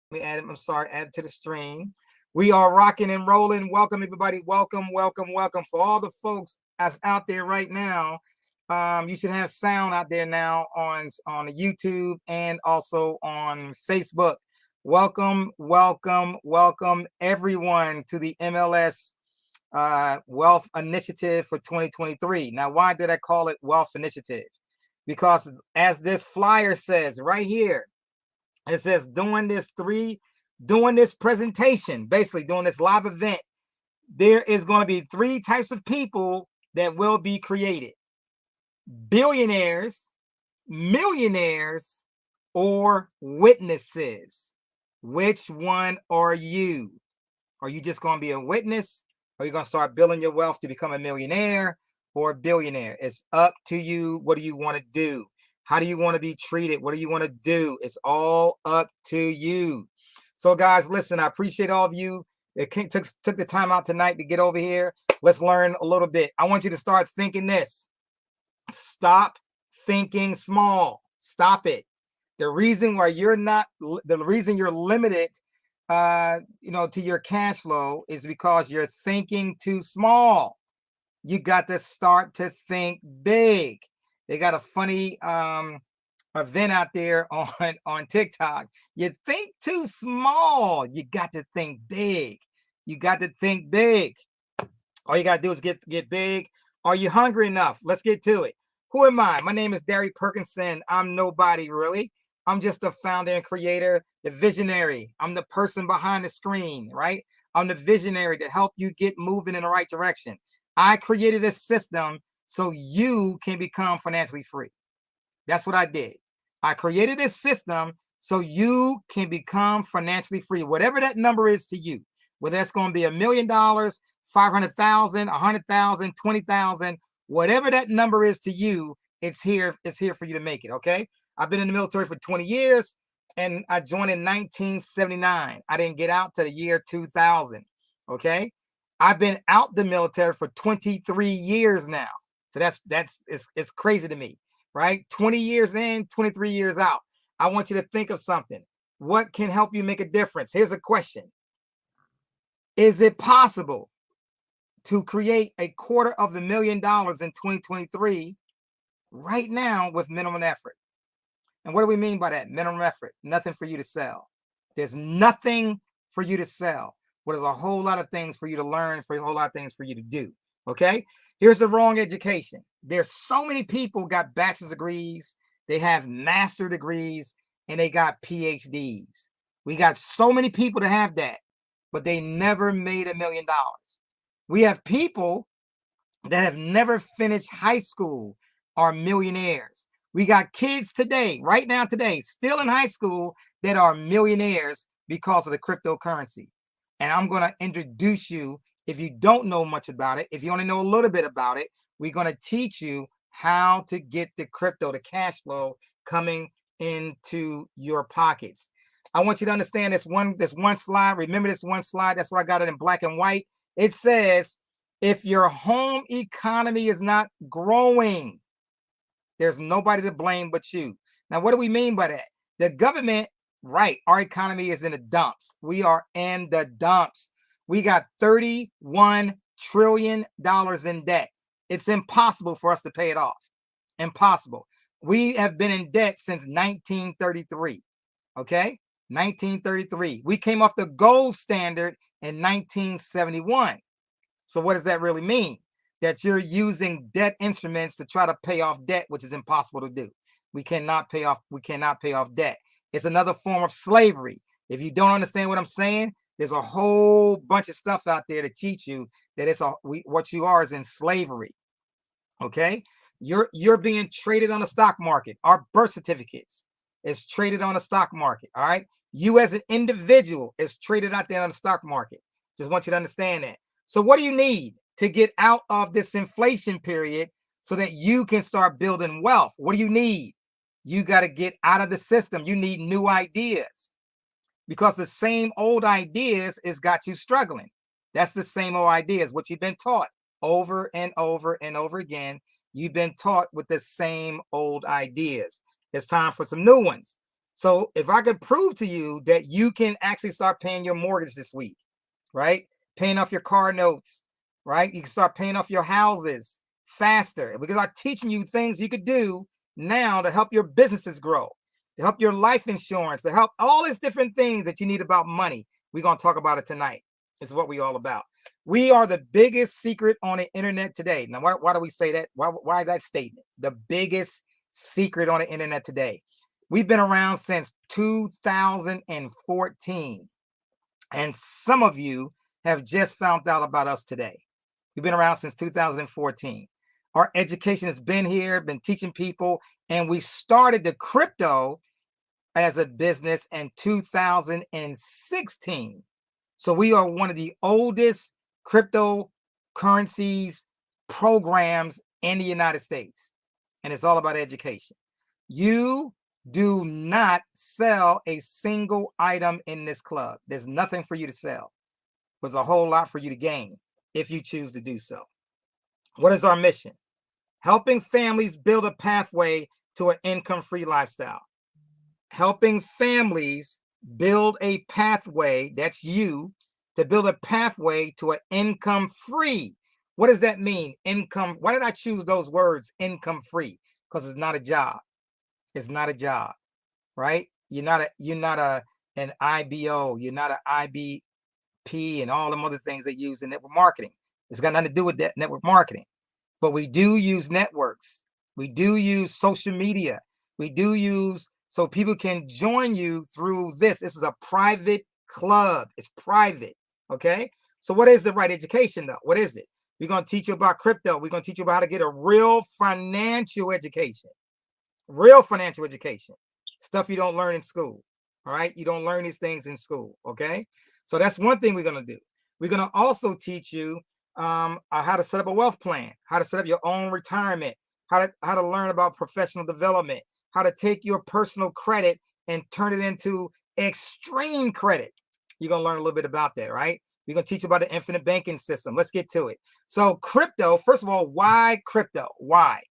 Let me add I'm sorry, add it to the stream. We are rocking and rolling. Welcome, everybody. Welcome, welcome, welcome. For all the folks that's out there right now, you should have sound out there now on YouTube and also on Facebook. Welcome, welcome, welcome, everyone to the MLS Wealth Initiative for 2023. Now, why did I call it Wealth Initiative? Because as this flyer says right here, it says doing this presentation, basically doing this live event, there is going to be three types of people that will be created: billionaires, millionaires, or witnesses. Which one are you? Are you just going to be a witness? Are you going to start building your wealth to become a millionaire or a billionaire? It's up to you. What do you want to do? How do you want to be treated? What do you want to do? It's all up to you. So, guys, listen, I appreciate all of you that took the time out tonight to get over here. Let's learn a little bit. I want you to start thinking this. Stop thinking small. Stop it. The reason you're limited to your cash flow is because you're thinking too small. You got to start to think big. They got a funny event out there on TikTok. You think too small. You got to think big. You got to think big. All you got to do is get big. Are you hungry enough? Let's get to it. Who am I? My name is Derry Perkinson. I'm nobody, really. I'm just a founder and creator, the visionary. I'm the person behind the screen, right? I'm the visionary to help you get moving in the right direction. I created a system so you can become financially free. That's what I did. I created a system so you can become financially free, whatever that number is to you, whether that's going to be $1 million, 500,000, 100,000, 20,000, whatever that number is to you, it's here for you to make it. Okay. I've been in the military for 20 years and I joined in 1979. I didn't get out to the year 2000. Okay. I've been out the military for 23 years now. So it's crazy to me, right? 20 years in, 23 years out. I want you to think of something. What can help you make a difference? Here's a question. Is it possible to create $250,000 in 2023 right now with minimum effort? And what do we mean by that? Minimum effort. Nothing for you to sell. There's nothing for you to sell. Well, there's a whole lot of things for you to learn, for a whole lot of things for you to do. Okay? Here's the wrong education. There's so many people got bachelor's degrees, they have master degrees, and they got PhDs. We got so many people that have that, but they never made $1 million. We have people that have never finished high school are millionaires. We got kids today, right now today, still in high school that are millionaires because of the cryptocurrency. And I'm going to introduce you, if you don't know much about it, if you only know a little bit about it, we're going to teach you how to get the crypto, the cash flow coming into your pockets. I want you to understand this one slide. Remember this one slide. That's why I got it in black and white. It says, if your home economy is not growing, there's nobody to blame but you. Now, what do we mean by that? The government, right, our economy is in the dumps. We are in the dumps. We got $31 trillion in debt. It's impossible for us to pay it off. Impossible. We have been in debt since 1933. Okay? 1933. We came off the gold standard in 1971. So what does that really mean? That you're using debt instruments to try to pay off debt, which is impossible to do. We cannot pay off debt. It's another form of slavery. If you don't understand what I'm saying, there's a whole bunch of stuff out there to teach you that what you are is in slavery. Okay? You're being traded on the stock market. Our birth certificates is traded on the stock market. All right. You as an individual is traded out there on the stock market. Just want you to understand that. So what do you need to get out of this inflation period so that you can start building wealth? What do you need? You got to get out of the system. You need new ideas, because the same old ideas has got you struggling. That's the same old ideas, what you've been taught over and over and over again. You've been taught with the same old ideas. It's time for some new ones. So if I could prove to you that you can actually start paying your mortgage this week, right? Paying off your car notes, right? You can start paying off your houses faster because I'm teaching you things you could do now to help your businesses grow, to help your life insurance, to help all these different things that you need about money. We're going to talk about it tonight. It's what we all about. We are the biggest secret on the internet today. Now, why do we say that? Why that statement? The biggest secret on the internet today. We've been around since 2014. And some of you have just found out about us today. We've been around since 2014. Our education has been here, been teaching people, and we started the crypto as a business in 2016. So we are one of the oldest cryptocurrencies programs in the United States. And it's all about education. You do not sell a single item in this club. There's nothing for you to sell. There's a whole lot for you to gain if you choose to do so. What is our mission? Helping families build a pathway to an income-free lifestyle. Helping families build a pathway, that's you, to build a pathway to an income-free. What does that mean? Income. Why did I choose those words, income-free? Because it's not a job. It's not a job, right? You're not an IBO, you're not an IBP and all them other things they use in network marketing. It's got nothing to do with that network marketing. But we do use networks. We do use social media. We do use so people can join you through this. This is a private club. It's private. Okay. So what is the right education though? What is it? We're going to teach you about crypto. We're going to teach you about how to get a real financial education. Real financial education. Stuff you don't learn in school. All right. You don't learn these things in school. Okay. So that's one thing we're going to do. We're going to also teach you how to set up a wealth plan, how to set up your own retirement, how to learn about professional development, how to take your personal credit and turn it into extreme credit. You're going to learn a little bit about that, right? We're going to teach you about the infinite banking system. Let's get to it. So crypto, first of all, why crypto? Why?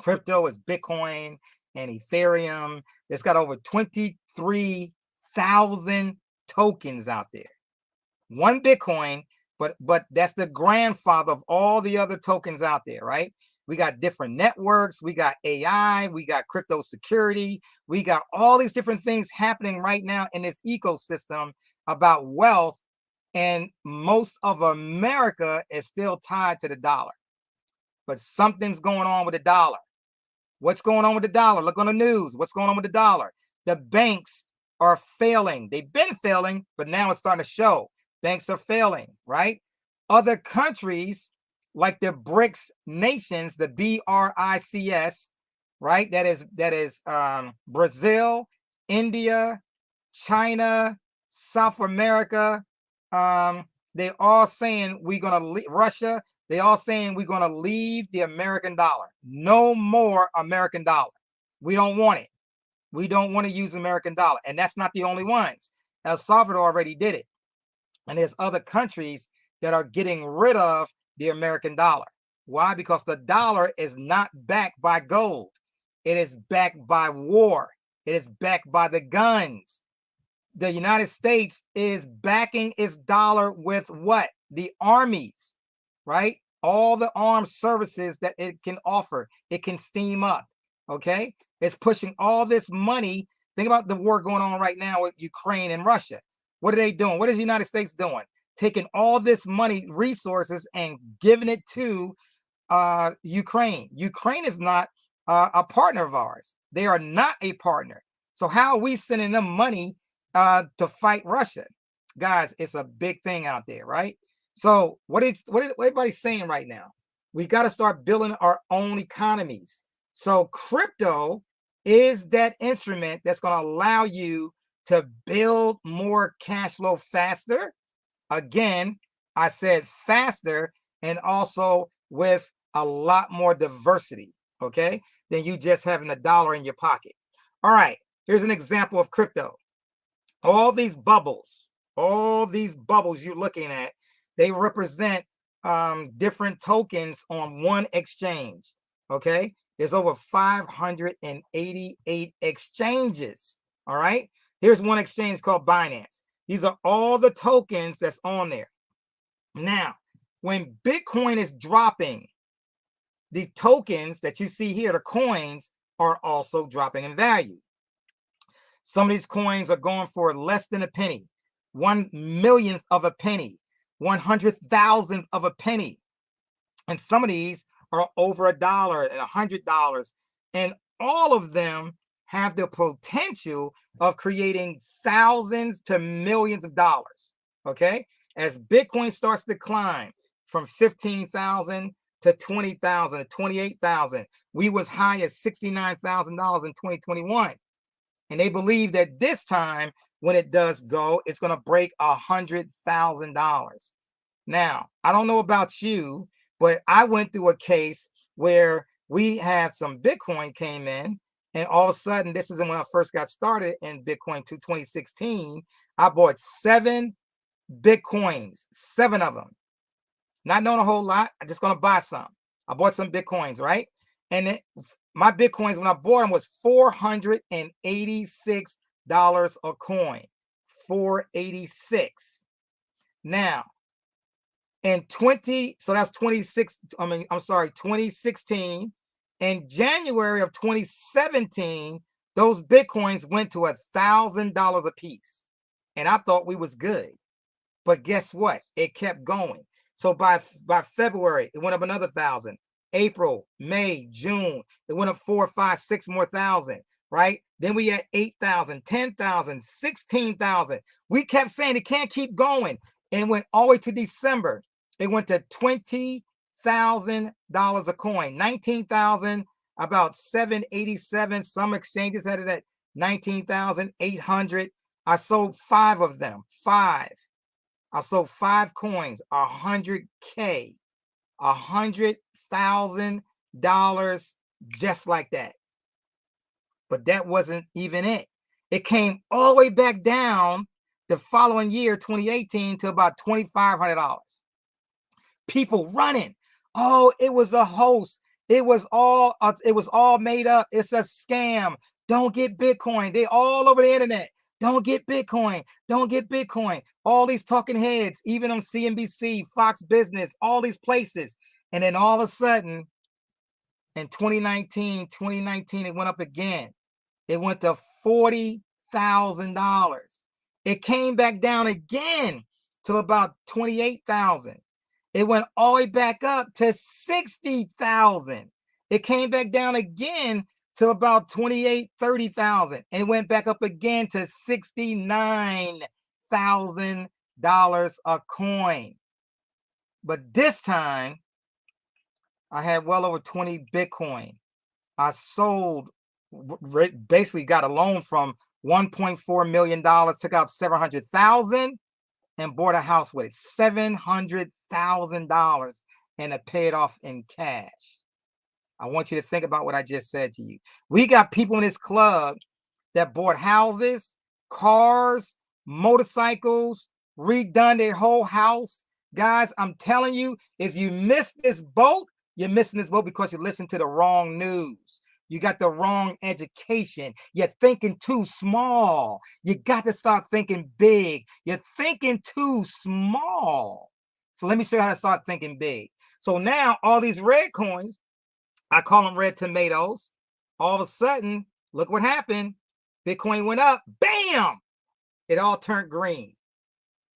Crypto is Bitcoin and Ethereum. It's got over 23,000 tokens out there. One Bitcoin, but that's the grandfather of all the other tokens out there, right? We got different networks, we got AI, we got crypto security, we got all these different things happening right now in this ecosystem about wealth, and most of America is still tied to the dollar. But something's going on with the dollar. What's going on with the dollar? Look on the news. What's going on with the dollar? The banks are failing. They've been failing, but now it's starting to show. Banks are failing, right? Other countries like the BRICS nations, the BRICS, right? That is Brazil, India, China, South America. They all saying we're gonna leave Russia. They all saying we're gonna leave the American dollar. No more American dollar. We don't want it. We don't want to use American dollar, and that's not the only ones. El Salvador already did it, and there's other countries that are getting rid of the American dollar. Why? Because the dollar is not backed by gold. It is backed by war. It is backed by the guns. The United States is backing its dollar with what? The armies, right? All the armed services that it can offer. It can steam up, okay? It's pushing all this money. Think about the war going on right now with Ukraine and Russia. What are they doing? What is the United States doing? Taking all this money, resources, and giving it to Ukraine. Ukraine is not a partner of ours. They are not a partner. So how are we sending them money to fight Russia? Guys, it's a big thing out there, right? So what everybody's saying right now? We got to start building our own economies. So crypto is that instrument that's going to allow you to build more cash flow faster. Again, I said faster, and also with a lot more diversity, okay, than you just having a dollar in your pocket. All right, here's an example of crypto. All these bubbles you're looking at, they represent different tokens on one exchange, okay? There's over 588 exchanges. All right. Here's one exchange called Binance. These are all the tokens that's on there. Now, when Bitcoin is dropping, the tokens that you see here, the coins, are also dropping in value. Some of these coins are going for less than a penny, 1/1,000,000th of a penny, 100,000th of a penny. And some of these are over $1 and $100. And all of them have the potential of creating thousands to millions of dollars. Okay. As Bitcoin starts to climb from 15,000 to 20,000 to 28,000, we was high as $69,000 in 2021. And they believe that this time when it does go, it's going to break $100,000. Now, I don't know about you, but I went through a case where we had some Bitcoin came in, and all of a sudden, this is when I first got started in Bitcoin to 2016. I bought 7 Bitcoins, 7 of them. Not knowing a whole lot. I'm just going to buy some. I bought some Bitcoins, right? And my Bitcoins, when I bought them, was $486 a coin. $486. Now, in 2016, in January of 2017, those Bitcoins went to $1,000 a piece. And I thought we was good. But guess what? It kept going. So by February, it went up another 1,000. April, May, June, it went up 4, 5, 6 more thousand, right? Then we had 8,000, 10,000, 16,000. We kept saying it can't keep going. And it went all the way to December. It went to $20,000 a coin, 19,000, about 787. Some exchanges had it at 19,800. I sold 5 of them. 5. I sold 5 coins, $100K, $100,000 just like that. But that wasn't even it. It came all the way back down the following year, 2018, to about $2,500. People running. Oh, it was a hoax. It was all made up. It's a scam. Don't get Bitcoin. They all over the internet. Don't get Bitcoin. Don't get Bitcoin. All these talking heads, even on CNBC, Fox Business, all these places. And then all of a sudden, in 2019, it went up again. It went to $40,000. It came back down again to about 28,000. It went all the way back up to 60,000. It came back down again to about 28, 30,000. And it went back up again to $69,000 a coin. But this time, I had well over 20 Bitcoin. I sold, basically got a loan from $1.4 million, took out $700,000 and bought a house with it. $700,000 and it paid off in cash. I want you to think about what I just said to you. We got people in this club that bought houses, cars, motorcycles, redone their whole house. Guys, I'm telling you, if you miss this boat, you're missing this boat because you listen to the wrong news. You got the wrong education. You're thinking too small. You got to start thinking big. You're thinking too small. So let me show you how to start thinking big. So now all these red coins, I call them red tomatoes. All of a sudden, look what happened. Bitcoin went up. Bam! It all turned green.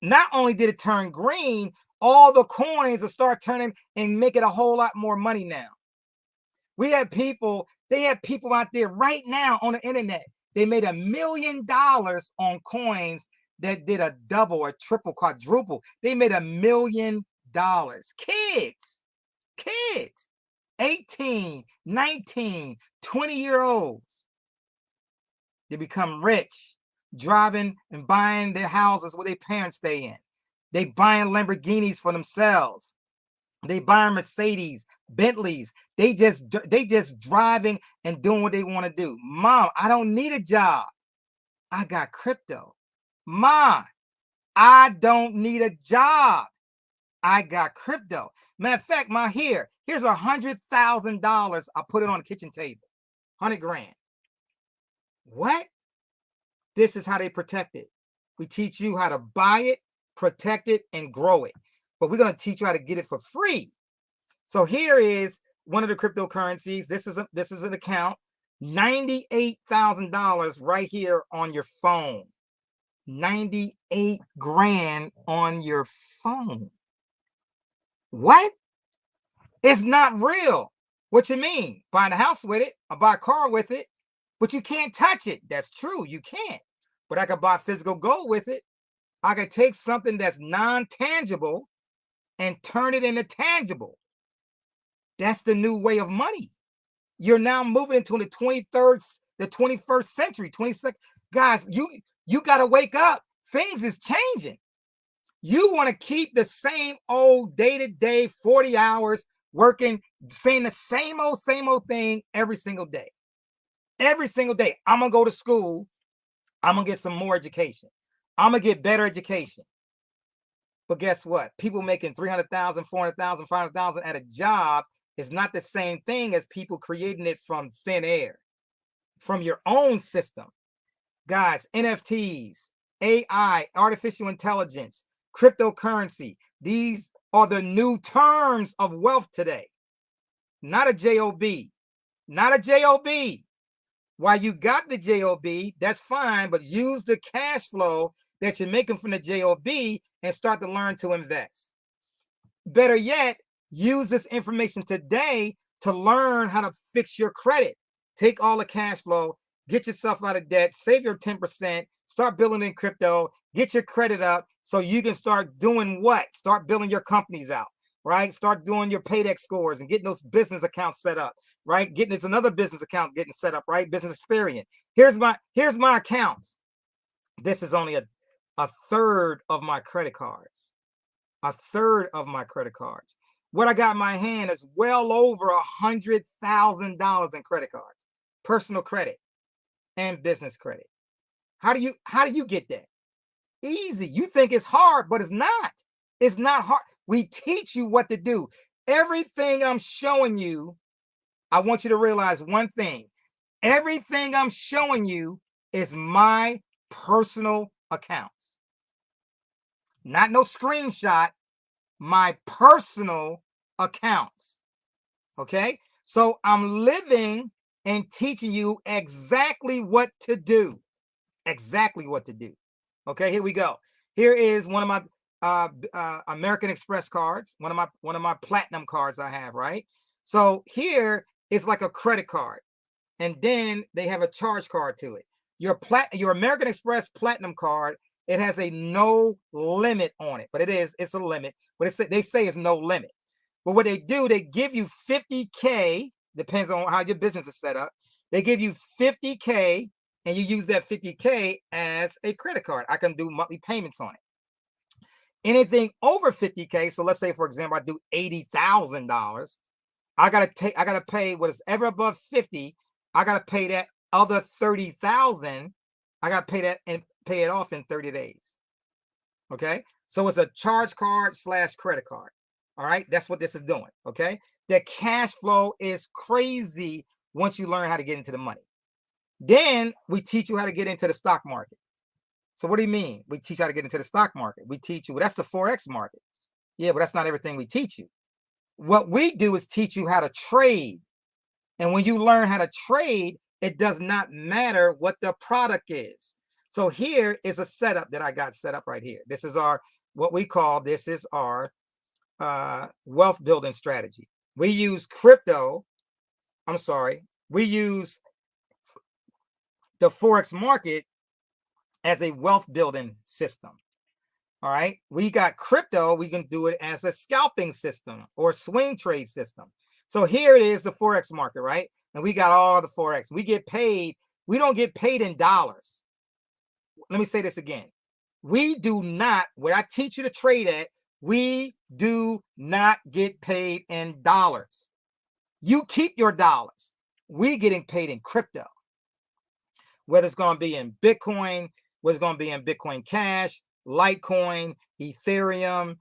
Not only did it turn green, all the coins will start turning and making a whole lot more money now. They have people out there right now on the internet. They made $1 million on coins that did a double, a triple, quadruple. They made $1 million. Kids, 18, 19, 20-year-olds. They become rich, driving and buying their houses where their parents stay in. They buying Lamborghinis for themselves. They buying Mercedes, Bentleys. They just driving and doing what they want to do. Mom, I don't need a job. I got crypto. Mom, I don't need a job. I got crypto. Matter of fact, here's $100,000. I put it on the kitchen table. 100 grand. What? This is how they protect it. We teach you how to buy it, protect it, and grow it. But we're going to teach you how to get it for free. So here is one of the cryptocurrencies. This is an account. $98,000 right here on your phone. 98 grand on your phone. What? It's not real. What you mean? Buying a house with it, or buy a car with it, but you can't touch it. That's true. You can't. But I could buy physical gold with it. I could take something that's non-tangible and turn it into tangible. That's the new way of money. You're now moving into the 21st century, 22nd. Guys, you got to wake up. Things is changing. You want to keep the same old day-to-day 40 hours working, saying the same old thing every single day. Every single day. I'm going to go to school. I'm going to get some more education. I'm going to get better education. But guess what? People making 300,000, 400,000, 500,000 at a job is not the same thing as people creating it from thin air, from your own system. Guys, NFTs, AI, artificial intelligence, cryptocurrency, these are the new terms of wealth today. Not a job. Not a job. While you got the job, that's fine, but use the cash flow that you're making from the job and start to learn to invest. Better yet, use this information today to learn how to fix your credit. Take all the cash flow, get yourself out of debt, save your 10%, start building in crypto, get your credit up so you can start doing what? Start building your companies out, right? Start doing your Paydex scores and getting those business accounts set up, right? Getting it's another business account getting set up, right? Business experience. Here's my accounts. This is only a third of my credit cards. A third of my credit cards. What I got in my hand is well over $100,000 in credit cards, personal credit and business credit. How do you get that? Easy. You think it's hard, but it's not. It's not hard. We teach you what to do. Everything I'm showing you, I want you to realize one thing. Everything I'm showing you is my personal accounts. Not no screenshot, my personal accounts. Okay? So I'm living and teaching you exactly what to do. Exactly what to do. Okay, here we go. Here is one of my American Express cards, one of my platinum cards I have, right? So here is like a credit card, and then they have a charge card to it. Your American Express platinum card, it has a no limit on it, but it's a limit. But they say it's no limit. But what they do, they give you 50K, depends on how your business is set up. They give you 50K, and you use that 50K as a credit card. I can do monthly payments on it. Anything over 50K, so let's say, for example, I do $80,000. I gotta pay what is ever above 50. I gotta pay that other 30,000. I gotta pay that and pay it off in 30 days. Okay, so it's a charge card / credit card. All right, that's what this is doing. Okay, the cash flow is crazy once you learn how to get into the money. Then we teach you how to get into the stock market. So what do you mean? We teach you how to get into the stock market. We teach you, well, that's the Forex market. Yeah, but that's not everything we teach you. What we do is teach you how to trade. And when you learn how to trade, it does not matter what the product is. So here is a setup that I got set up right here. This is our wealth building strategy. We use we use the Forex market as a wealth building system. All right. We got crypto. We can do it as a scalping system or swing trade system. So here it is, the Forex market, right? And we got all the Forex. We get paid. We don't get paid in dollars. Let me say this again. We do not, where I teach you to trade at, we do not get paid in dollars. You keep your dollars. We're getting paid in crypto. Whether it's going to be in Bitcoin, whether it's going to be in Bitcoin Cash, Litecoin, Ethereum,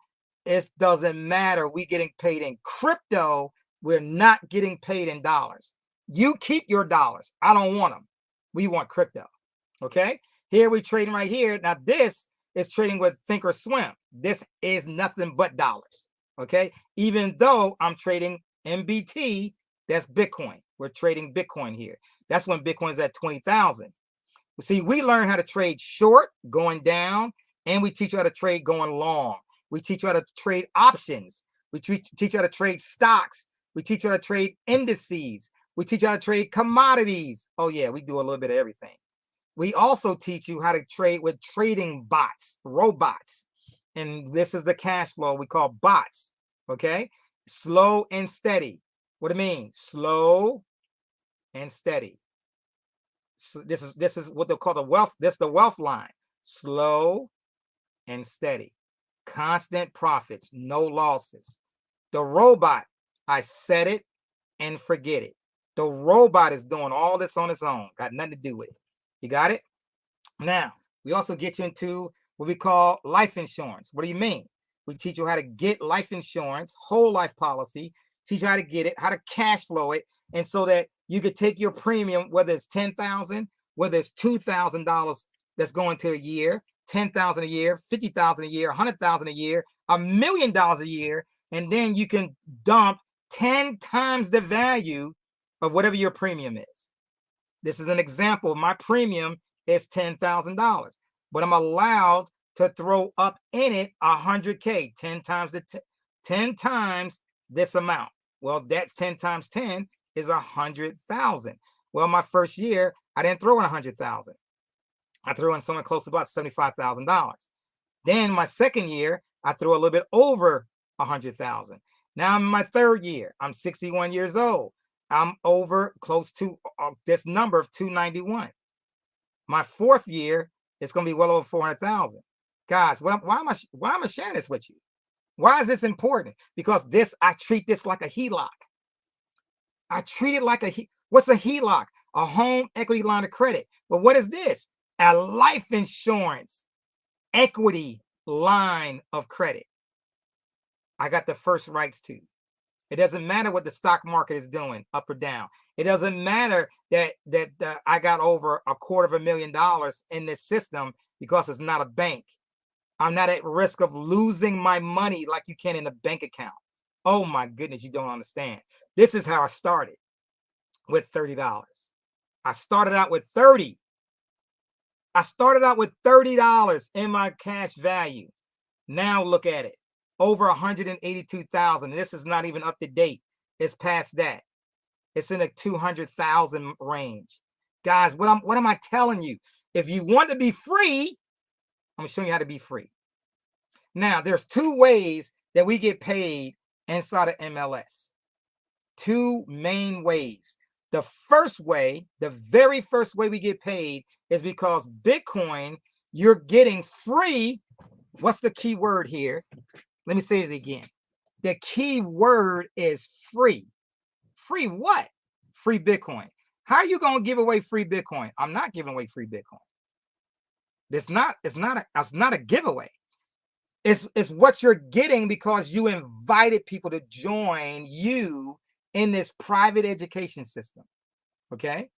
it doesn't matter. We're getting paid in crypto. We're not getting paid in dollars. You keep your dollars. I don't want them. We want crypto. Okay? Here we're trading right here. Now this is trading with Thinkorswim. This is nothing but dollars. Okay. Even though I'm trading MBT, that's Bitcoin. We're trading Bitcoin here. That's when Bitcoin's at 20,000. See, we learn how to trade short, going down, and we teach you how to trade going long. We teach you how to trade options. We teach you how to trade stocks. We teach you how to trade indices. We teach you how to trade commodities. Oh yeah, we do a little bit of everything. We also teach you how to trade with trading bots, robots. And this is the cash flow we call bots. Okay. Slow and steady. What do you mean? Slow and steady. So this is what they call the wealth. This is the wealth line. Slow and steady. Constant profits, no losses. The robot, I set it and forget it. The robot is doing all this on its own. Got nothing to do with it. You got it? Now, we also get you into what we call life insurance. What do you mean? We teach you how to get life insurance, whole life policy, teach you how to get it, how to cash flow it, and so that you could take your premium, whether it's $10,000, whether it's $2,000 that's going to a year, $10,000 a year, $50,000 a year, $100,000 a year, $1 million a year, and then you can dump 10 times the value of whatever your premium is. This is an example. My premium is $10,000, but I'm allowed to throw up in it 100K, 10 times 10 times this amount. Well, that's 10 times 10 is 100,000. Well, my first year, I didn't throw in 100,000. I threw in somewhere close to about $75,000. Then my second year, I threw a little bit over 100,000. Now I'm in my third year. I'm 61 years old. I'm over close to this number of 291. My fourth year, it's going to be well over 400,000. Guys, why am I sharing this with you? Why is this important? Because I treat this like a HELOC. I treat it like what's a HELOC? A home equity line of credit. But what is this? A life insurance equity line of credit. I got the first rights to. It doesn't matter what the stock market is doing, up or down. It doesn't matter that I got over $250,000 in this system because it's not a bank. I'm not at risk of losing my money like you can in a bank account. Oh my goodness, you don't understand. This is how I started with $30. I started out with 30. I started out with $30 in my cash value. Now look at it. Over 182,000. This is not even up to date. It's past that. It's in the 200,000 range. Guys, what am I telling you? If you want to be free, I'm going to show you how to be free. Now, there's two ways that we get paid inside of MLS. Two main ways. The first way, the very first way we get paid is because Bitcoin, you're getting free. What's the key word here? Let me say it again. The key word is free. Free what? Free Bitcoin. How are you going to give away free Bitcoin? I'm not giving away free Bitcoin. It's not a giveaway. It's what you're getting because you invited people to join you in this private education system. Okay?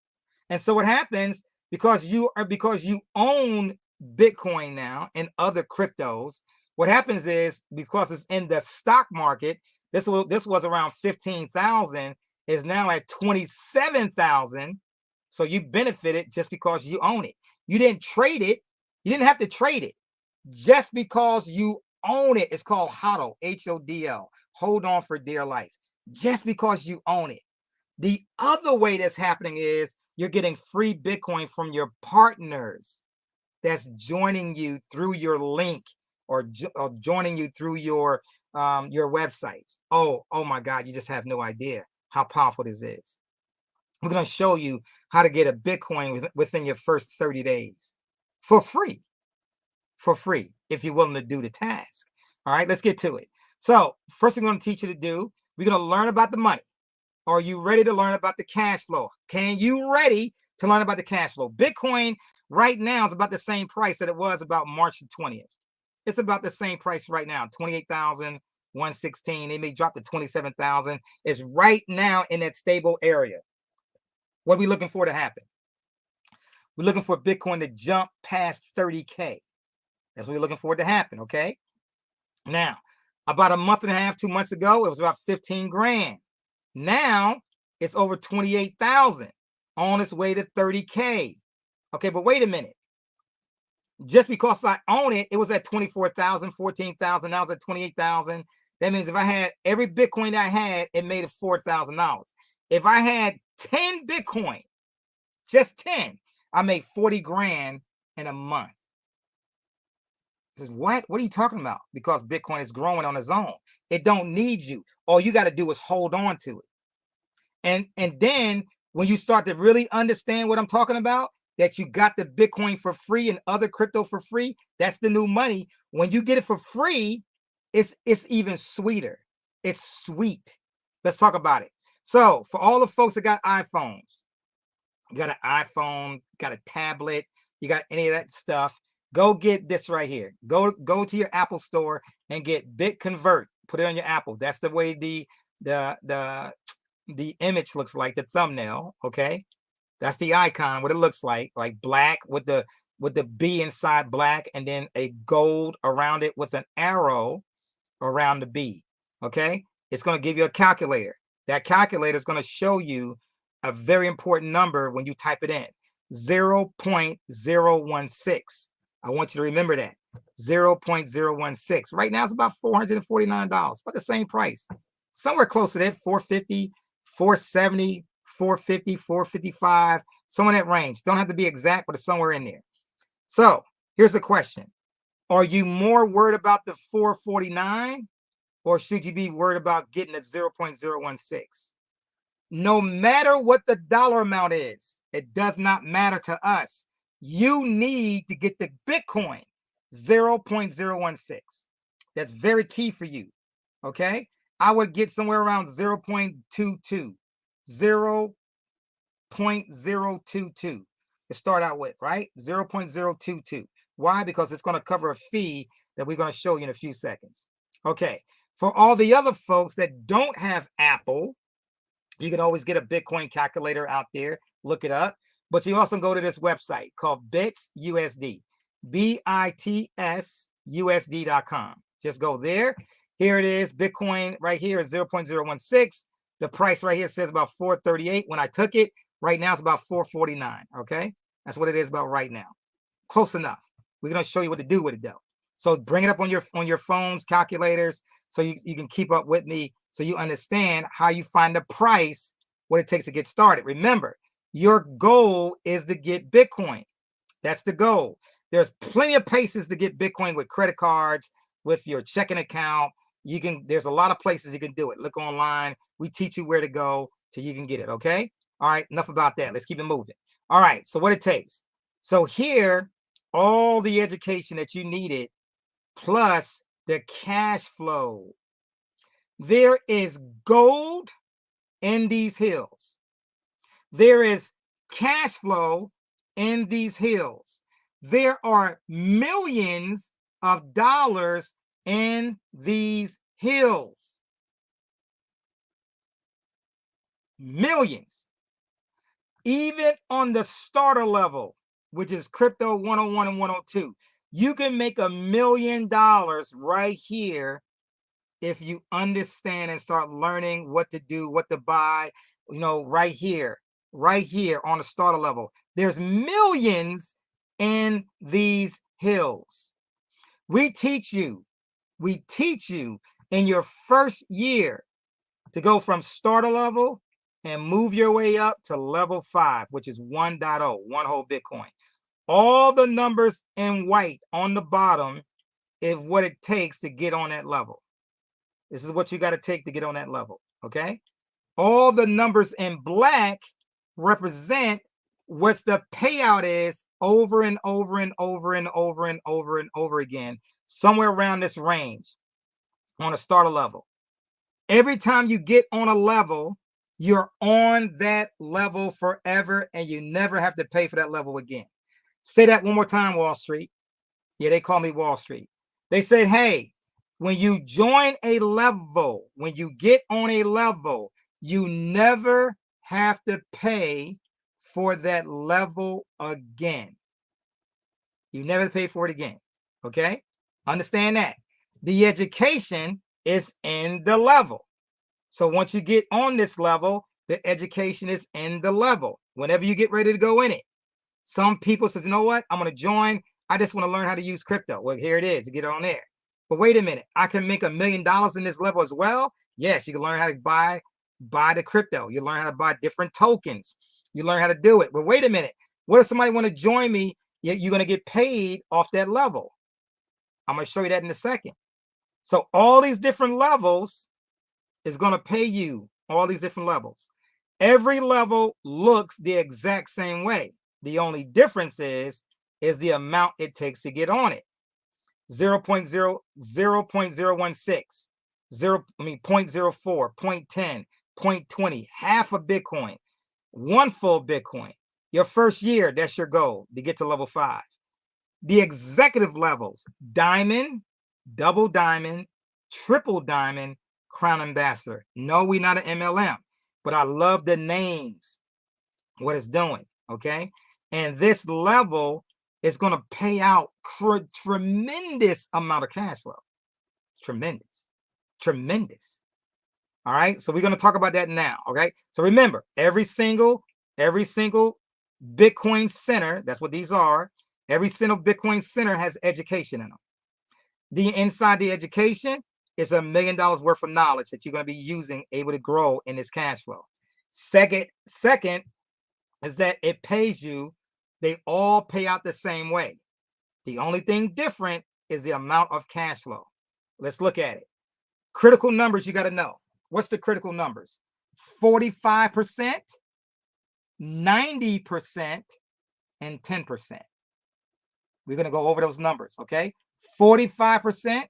And so what happens because you own Bitcoin now and other cryptos, what happens is because it's in the stock market, this was around 15,000, is now at 27,000. So you benefited just because you own it. You didn't trade it. You didn't have to trade it. Just because you own it, it's called HODL, H-O-D-L, hold on for dear life. Just because you own it. The other way that's happening is you're getting free Bitcoin from your partners that's joining you through your link or joining you through your websites. Oh my God, you just have no idea how powerful this is. We're going to show you how to get a Bitcoin within your first 30 days for free. For free, if you're willing to do the task. All right, let's get to it. So first thing we're going to teach you to do, we're going to learn about the money. Are you ready to learn about the cash flow? Can you ready to learn about the cash flow? Bitcoin right now is about the same price that it was about March the 20th. It's about the same price right now, 28,116. It may drop to 27,000. It's right now in that stable area. What are we looking for to happen? We're looking for Bitcoin to jump past 30K. That's what we're looking for it to happen, okay? Now, about a month and a half, 2 months ago, it was about 15 grand. Now, it's over 28,000 on its way to 30K. Okay, but wait a minute. Just because I own it, it was at 24,000, 14,000. Now it's at 28,000. That means if I had every Bitcoin I had, it made it $4,000. If I had 10 Bitcoin, just 10, I made 40 grand in a month. Says, what are you talking about? Because Bitcoin is growing on its own. It don't need you. All you got to do is hold on to it. And then when you start to really understand what I'm talking about, that you got the Bitcoin for free and other crypto for free, that's the new money. When you get it for free, it's even sweeter. It's sweet. Let's talk about it. So for all the folks that got iPhones, you got an iPhone, got a tablet, you got any of that stuff, go get this right here. Go to your Apple store and get BitConvert. Put it on your Apple. That's the way the image looks like, the thumbnail. Okay, that's the icon, what it looks like black with the B inside black, and then a gold around it with an arrow around the B. Okay, it's going to give you a calculator. That calculator is going to show you a very important number when you type it in, 0.016. I want you to remember that, 0.016. Right now it's about $449, about the same price. Somewhere close to that, 450, 470, 450, 455, somewhere in that range. Don't have to be exact, but it's somewhere in there. So here's the question. Are you more worried about the 449, or should you be worried about getting the 0.016? No matter what the dollar amount is, it does not matter to us. You need to get the Bitcoin, 0.016. That's very key for you. Okay, I would get somewhere around 0.22, 0.022 to start out with, right? 0.022. Why? Because it's going to cover a fee that we're going to show you in a few seconds. Okay, for all the other folks that don't have Apple, you can always get a Bitcoin calculator out there, look it up. But you also go to this website called BitsUSD, BITSUSD.com. Just go there. Here it is. Bitcoin right here is 0.016. The price right here says about 438. When I took it, right now it's about 449. Okay, that's what it is about right now. Close enough. We're going to show you what to do with it though. So bring it up on your phones, calculators, so you can keep up with me, so you understand how you find the price, what it takes to get started. Remember, your goal is to get Bitcoin. That's the goal. There's plenty of places to get Bitcoin with credit cards, with your checking account. There's a lot of places you can do it. Look online. We teach you where to go till you can get it. Okay. All right. Enough about that. Let's keep it moving. All right. So what it takes. So here, all the education that you needed, plus the cash flow. There is gold in these hills. There is cash flow in these hills. There are millions of dollars in these hills. Millions. Even on the starter level, which is Crypto 101 and 102, you can make $1 million right here if you understand and start learning what to do, what to buy, right here on the starter level. There's millions in these hills. We teach you in your first year to go from starter level and move your way up to level 5, which is 1.0, one whole Bitcoin. All the numbers in white on the bottom is what it takes to get on that level. This is what you got to take to get on that level, okay? All the numbers in black represent what's the payout is over and over and over and over and over and over again, somewhere around this range on a starter level. Every time you get on a level, you're on that level forever, and you never have to pay for that level again. Say that one more time, Wall Street. Yeah, they call me Wall Street. They said, hey, when you join a level, when you get on a level, you never have to pay for that level again. You never pay for it again. Okay? Understand that. The education is in the level. So once you get on this level, the education is in the level. Whenever you get ready to go in it. Some people says, you know what? I'm going to join. I just want to learn how to use crypto. Well, here it is. You get on there. But wait a minute. I can make $1 million in this level as well. Yes, you can learn how to buy the crypto. You learn how to buy different tokens. You learn how to do it. But wait a minute. What if somebody want to join me? You're going to get paid off that level. I'm going to show you that in a second. So all these different levels is going to pay you all these different levels. Every level looks the exact same way. The only difference is the amount it takes to get on it. 0.0, 0.016, 0.04, 0.10, 0.20, half a Bitcoin, one full Bitcoin. Your first year, that's your goal to get to level 5. The executive levels, diamond, double diamond, triple diamond, crown ambassador. No, we're not an MLM, but I love the names, what it's doing, okay? And this level is going to pay out tremendous amount of cash flow. Tremendous. All right, so we're going to talk about that now, okay? So remember, every single Bitcoin center, that's what these are, every single Bitcoin center has education in them. The inside the education is $1 million worth of knowledge that you're going to be using, able to grow in this cash flow. Second is that it pays you. They all pay out the same way. The only thing different is the amount of cash flow. Let's look at it. Critical numbers you got to know. What's the critical numbers? 45%, 90%, and 10%. We're going to go over those numbers, okay? 45%,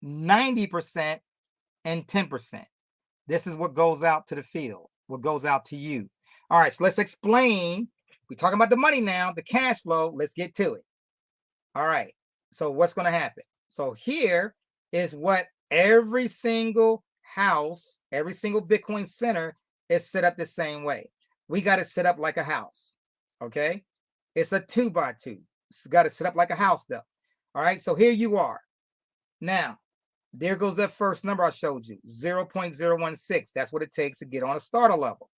90%, and 10%. This is what goes out to the field, what goes out to you. All right, so let's explain. We're talking about the money now, the cash flow. Let's get to it. All right, so what's going to happen? So here is what every single house, every single Bitcoin center is set up the same way. We got it set up like a house, okay? It's a 2x2. It's got it set up like a house, though. All right, so here you are. Now, there goes that first number I showed you, 0.016. That's what it takes to get on a starter level.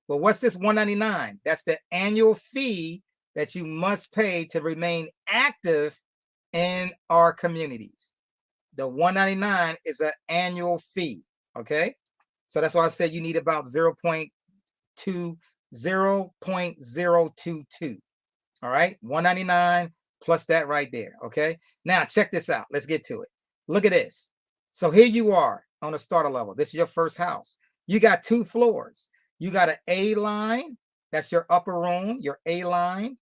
But what's this 199? That's the annual fee that you must pay to remain active in our communities. The 199 is an annual fee, okay? So that's why I said you need about 0.022. All right, 199 plus that right there, okay? Now, check this out. Let's get to it. Look at this. So here you are on a starter level. This is your first house. You got 2 floors. You got an A line. That's your upper room, your A line.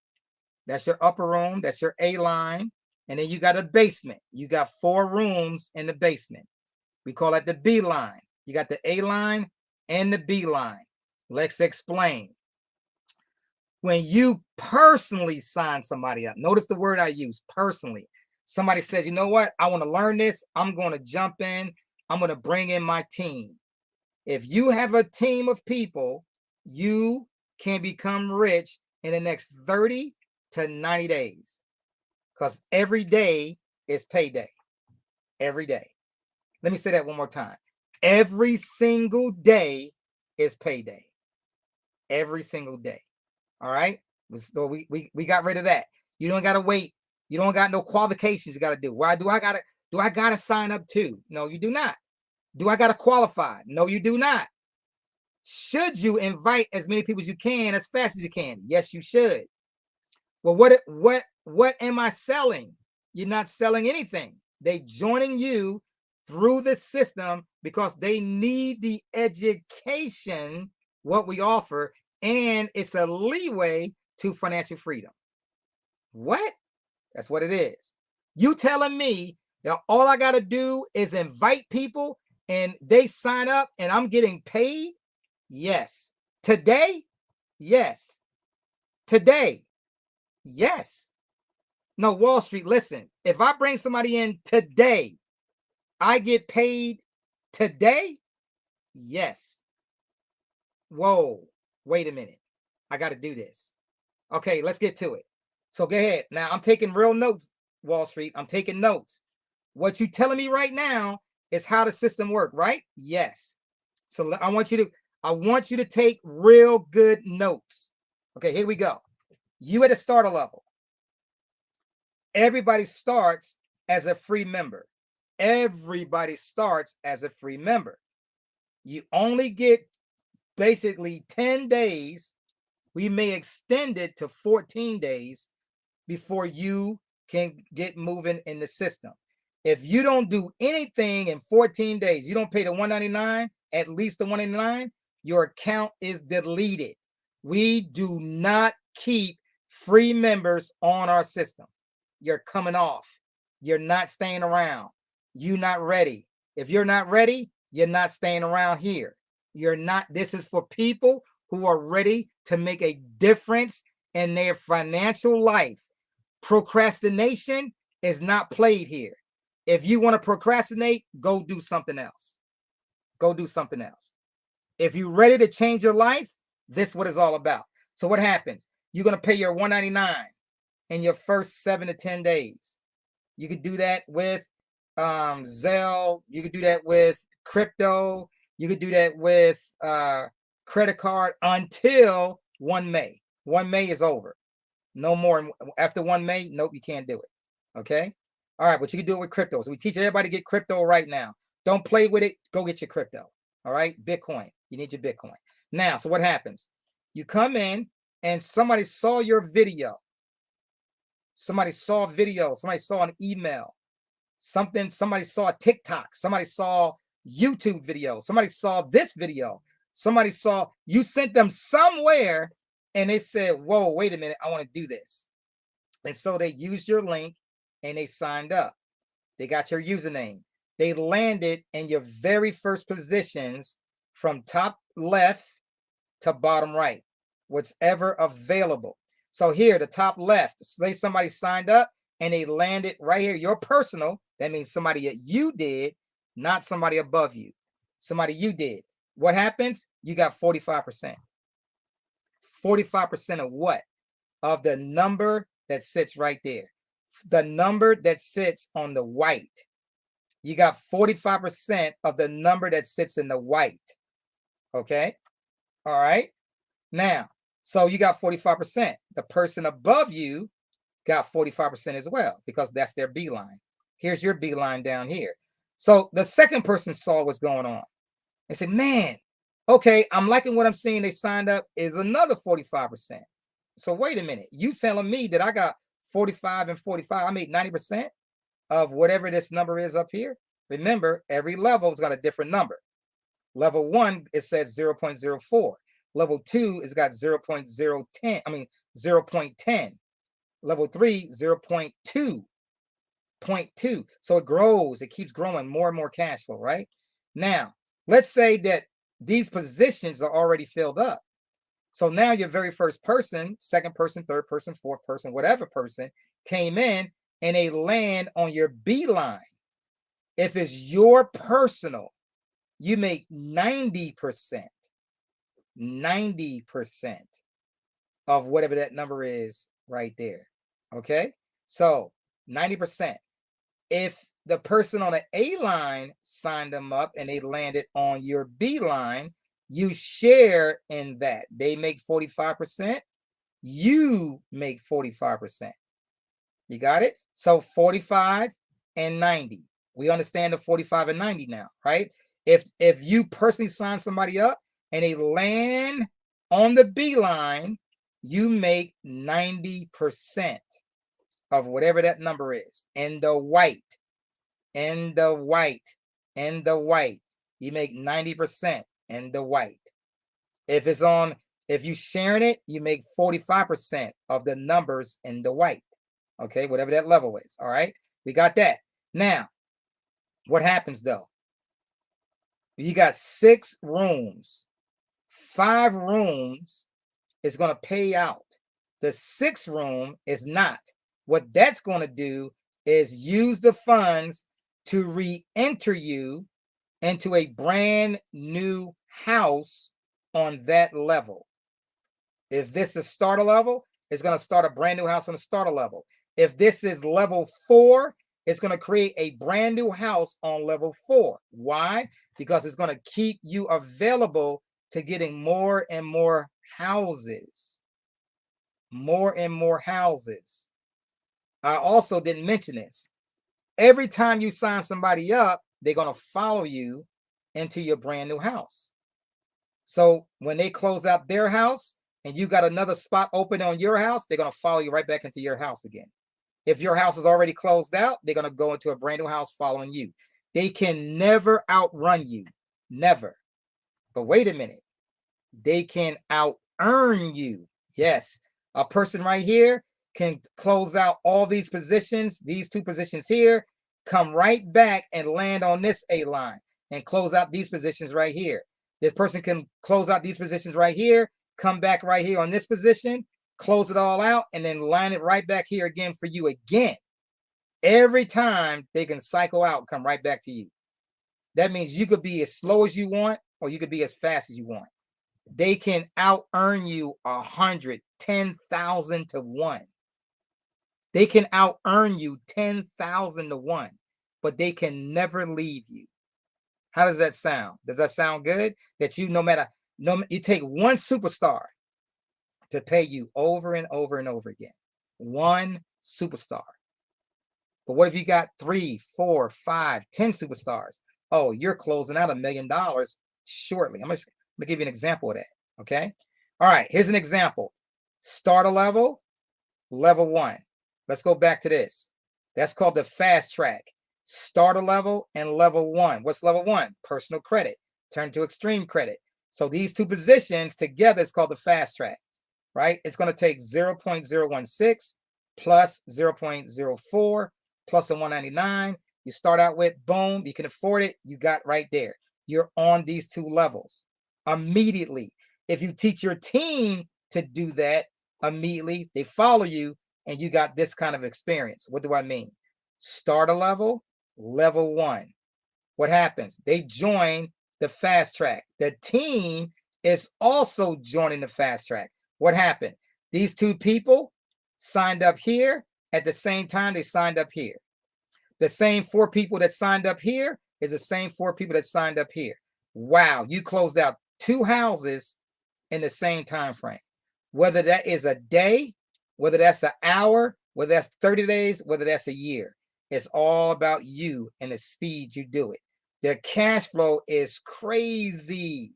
That's your upper room. That's your A line. And then you got a basement. You got 4 rooms in the basement. We call that the B line. You got the A line and the B line. Let's explain. When you personally sign somebody up, notice the word I use, personally. Somebody says, you know what? I want to learn this. I'm going to jump in. I'm going to bring in my team. If you have a team of people, you can become rich in the next 30 to 90 days. Because every day is payday. Every day. Let me say that one more time. Every single day is payday. Every single day. All right. So we got rid of that. You don't got to wait. You don't got no qualifications you got to do. Why do I got to sign up too? No, you do not. Do I got to qualify? No, you do not. Should you invite as many people as you can as fast as you can? Yes, you should. Well, what am I selling? You're not selling anything. They joining you through the system because they need the education, what we offer, and it's a leeway to financial freedom. What? That's what it is. You telling me that all I got to do is invite people and they sign up and I'm getting paid? Yes. Today? Yes. Today? Yes. No, Wall Street, listen. If I bring somebody in today, I get paid today? Yes. Whoa. Wait a minute. I got to do this. Okay, let's get to it. So go ahead. Now I'm taking real notes, Wall Street. I'm taking notes. What you telling me right now is how the system work, right? Yes. So I want you to take real good notes. Okay, here we go. You at a starter level. Everybody starts as a free member. Everybody starts as a free member. You only get basically 10 days. We may extend it to 14 days before you can get moving in the system. If you don't do anything in 14 days, you don't pay the $199, at least the $199, your account is deleted. We do not keep free members on our system. You're coming off. You're not staying around. You're not ready. If you're not ready, you're not staying around here. You're not. This is for people who are ready to make a difference in their financial life. Procrastination is not played here. If you want to procrastinate, go do something else. Go do something else. If you're ready to change your life, this is what it's all about. So what happens? You're going to pay your $199 in your first 7 to 10 days. You could do that with Zelle. You could do that with crypto. You could do that with credit card until 1 May. 1 May is over. No more. After 1 May, nope, you can't do it. Okay? All right, but you can do it with crypto. So we teach everybody to get crypto right now. Don't play with it. Go get your crypto. All right? Bitcoin. You need your Bitcoin. Now, so what happens? You come in and somebody saw your video. Somebody saw a video. Somebody saw an email. Somebody saw a TikTok. Somebody saw YouTube video. Somebody saw this video. Somebody saw, you sent them somewhere and they said, whoa, wait a minute, I want to do this. And so they used your link and they signed up. They got your username. They landed in your very first positions from top left to bottom right, whatever available. So here, the top left, say somebody signed up and they landed right here, your personal. That means somebody that you did, not somebody above you. Somebody you did. What happens? You got 45%. 45% of what? Of the number that sits right there. The number that sits on the white. You got 45% of the number that sits in the white. Okay? All right? Now, so you got 45%. The person above you got 45% as well because that's their beeline. Here's your beeline down here. So the second person saw what's going on. They said, man, okay, I'm liking what I'm seeing. They signed up is another 45%. So wait a minute. You telling me that I got 45 and 45. I made 90% of whatever this number is up here. Remember, every level has got a different number. Level 1, it says 0.04. Level 2 is got 0.010. I mean 0.10. Level 3, 0.2. 0.2. So it grows. It keeps growing more and more cash flow, right? Now, let's say that these positions are already filled up. So now your very first person, second person, third person, fourth person, whatever person came in and they land on your beeline. If it's your personal, you make 90%. 90% of whatever that number is right there. Okay? So 90%. If the person on the A line signed them up and they landed on your B line, you share in that. They make 45%. You make 45%. You got it? So 45 and 90. We understand the 45 and 90 now, right? If you personally sign somebody up and they land on the B line, you make 90% of whatever that number is in the white. In the white, in the white, you make 90% in the white. If you sharing it, you make 45% of the numbers in the white. Okay, whatever that level is. All right, we got that. Now, what happens though? You got 6 rooms. 5 rooms is going to pay out. The 6th room is not. What that's going to do is use the funds to re-enter you into a brand new house on that level. If this is the starter level, it's going to start a brand new house on the starter level. If this is level 4, it's going to create a brand new house on level 4. Why? Because it's going to keep you available to getting more and more houses. More and more houses. I also didn't mention this. Every time you sign somebody up, they're going to follow you into your brand new house. So when they close out their house and you got another spot open on your house, they're going to follow you right back into your house again. If your house is already closed out, they're going to go into a brand new house following you. They can never outrun you. Never. But wait a minute. They can out-earn you. Yes. A person right here can close out all these positions, these 2 positions here, come right back and land on this A line and close out these positions right here. This person can close out these positions right here, come back right here on this position, close it all out, and then line it right back here again for you again. Every time they can cycle out, come right back to you. That means you could be as slow as you want, or you could be as fast as you want. They can out-earn you 110,000 to 1. They can out-earn you 10,000 to 1, but they can never leave you. How does that sound? Does that sound good? That you, you take one superstar to pay you over and over and over again. One superstar. But what if you got 3, 4, 5, 10 superstars? Oh, you're closing out $1 million shortly. I'm gonna give you an example of that. Okay. All right. Here's an example. Starter level, level 1. Let's go back to this. That's called the fast track. Starter level and level 1. What's level 1? Personal credit. Turn to extreme credit. So these 2 positions together is called the fast track, right? It's going to take 0.016 plus 0.04 plus the 199. You start out with, boom, you can afford it. You got right there. You're on these 2 levels immediately. If you teach your team to do that immediately, they follow you and you got this kind of experience. What do I mean? Starter level, level 1. What happens? They join the fast track. The team is also joining the fast track. What happened? These 2 people signed up here at the same time they signed up here. The same 4 people that signed up here is the same 4 people that signed up here. Wow, you closed out 2 houses in the same time frame. Whether that is a day, whether that's an hour, whether that's 30 days, whether that's a year. It's all about you and the speed you do it. The cash flow is crazy.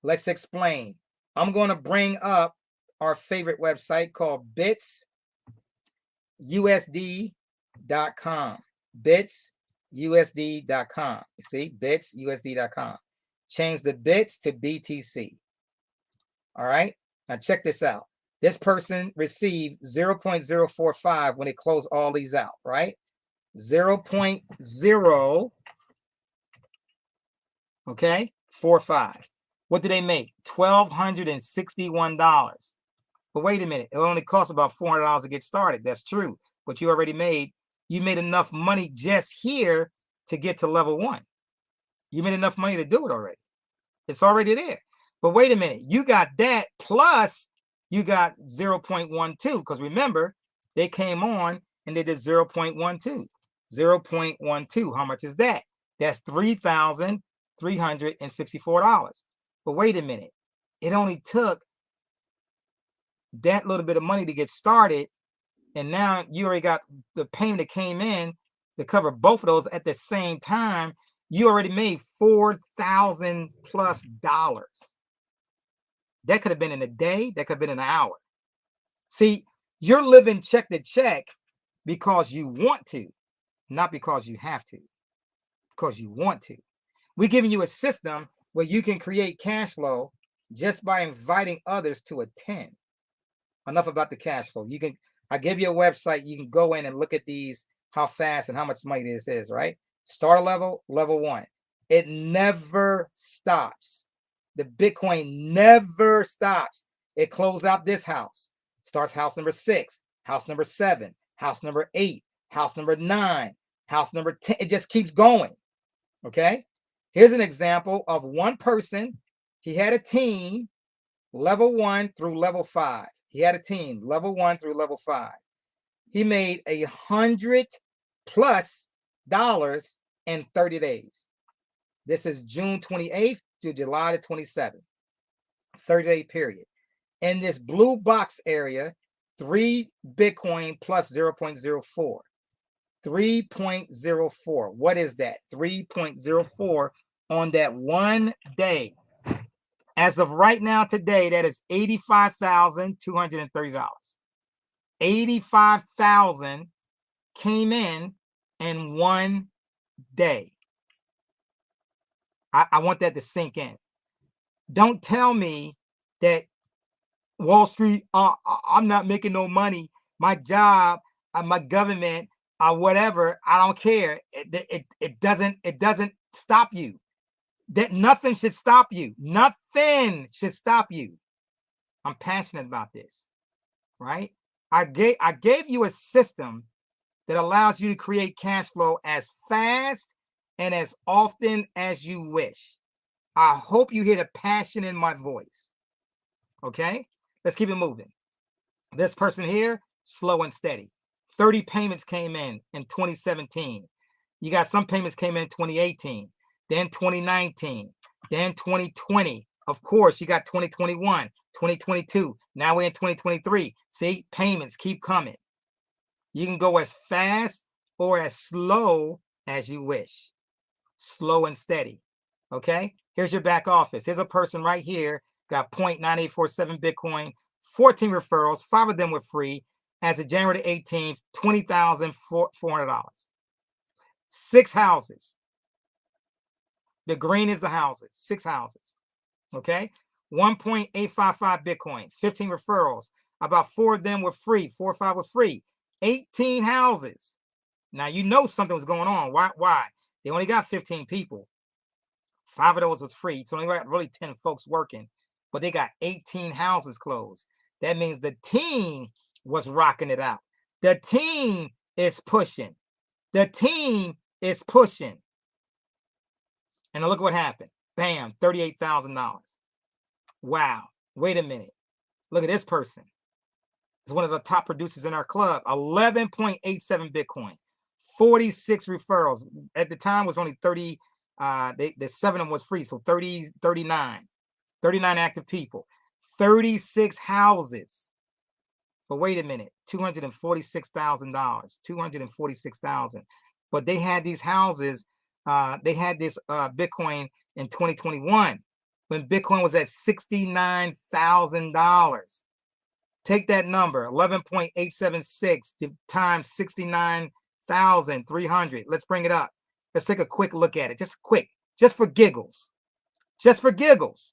Let's explain. I'm going to bring up our favorite website called bitsusd.com. bitsusd.com. You see, bitsusd.com. Change the bits to BTC. All right. Now check this out. This person received 0.045 when they close all these out, right? 0.0, okay, 45. What did they make? $1,261. But wait a minute, it only costs about $400 to get started. That's true. But you made enough money just here to get to level 1. You made enough money to do it already. It's already there. But wait a minute, you got that plus you got 0.12, because remember, they came on and they did 0.12. 0.12, how much is that? That's $3,364. But wait a minute, it only took that little bit of money to get started, and now you already got the payment that came in to cover both of those at the same time. You already made $4,000 plus. That could have been in a day. That could have been in an hour. See, you're living check to check because you want to, not because you have to, because you want to. We're giving you a system where you can create cash flow just by inviting others to attend. Enough about the cash flow. I give you a website. You can go in and look at these, how fast and how much money this is, right? Starter level, level 1. It never stops. The Bitcoin never stops. It closes out this house, starts house number 6, house number 7, house number 8, house number 9, house number 10. It just keeps going. Okay. Here's an example of one person. He had a team, level 1 through level 5. He had a team, level 1 through level 5. He made $100+ in 30 days. This is June 28th to July the 27th, 30-day period. In this blue box area, 3 Bitcoin plus 0.04. 3.04. What is that? 3.04 on that one day. As of right now, today, that is $85,230. 85,000 came in one day. I want that to sink in. Don't tell me that Wall Street, I'm not making no money. My job, my government, whatever, I don't care. It doesn't stop you. That nothing should stop you. Nothing should stop you. I'm passionate about this, right? I gave you a system that allows you to create cash flow as fast and as often as you wish. I hope you hear the passion in my voice. Okay, let's keep it moving. This person here, slow and steady. 30 payments came in 2017. You got some payments came in 2018, then 2019, then 2020. Of course, you got 2021, 2022. Now we're in 2023. See, payments keep coming. You can go as fast or as slow as you wish. Slow and steady. Okay, here's your back office. Here's a person right here, got 0.9847 Bitcoin, 14 referrals, 5 of them were free. As of January 18th, $20,400. 6 houses. The green is the houses, 6 houses. Okay, 1.855 Bitcoin, 15 referrals. About 4 of them were free, 4 or 5 were free. 18 houses. Now you know something was going on. Why? They only got 15 people. 5 of those was free. So only got really 10 folks working, but they got 18 houses closed. That means the team was rocking it out. The team is pushing. The team is pushing. And look what happened. Bam, $38,000. Wow. Wait a minute. Look at this person. It's one of the top producers in our club. 11.87 Bitcoin. 46 referrals. At the time was only 30. The 7 of them was free. So 39 active people. 36 houses. But wait a minute, $246,000, $246,000. But they had these houses, they had this Bitcoin in 2021 when Bitcoin was at $69,000. Take that number, 11.876 times 69,300. Let's bring it up. Let's take a quick look at it. Just for giggles. Just for giggles.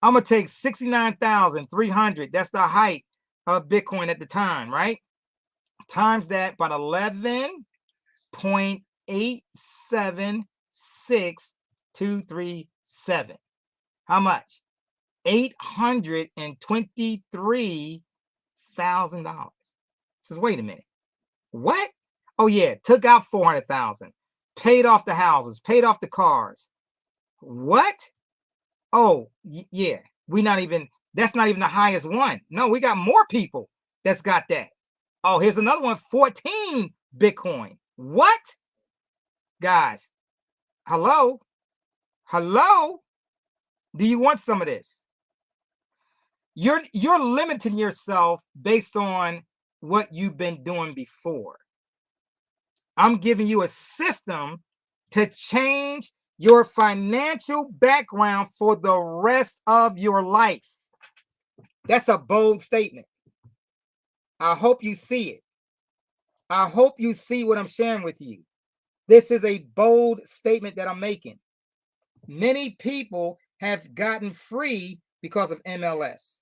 I'm going to take 69,300. That's the height of Bitcoin at the time, right? Times that by 11.876237. How much? $823,000. Says, wait a minute. What? Oh yeah, took out 400,000. Paid off the houses, paid off the cars. What? Oh, yeah. That's not even the highest one. No, we got more people that's got that. Oh, here's another one, 14 Bitcoin. What? Guys, hello? Hello? Do you want some of this? You're limiting yourself based on what you've been doing before. I'm giving you a system to change your financial background for the rest of your life. That's a bold statement. I hope you see it. I hope you see what I'm sharing with you. This is a bold statement that I'm making. Many people have gotten free because of MLS.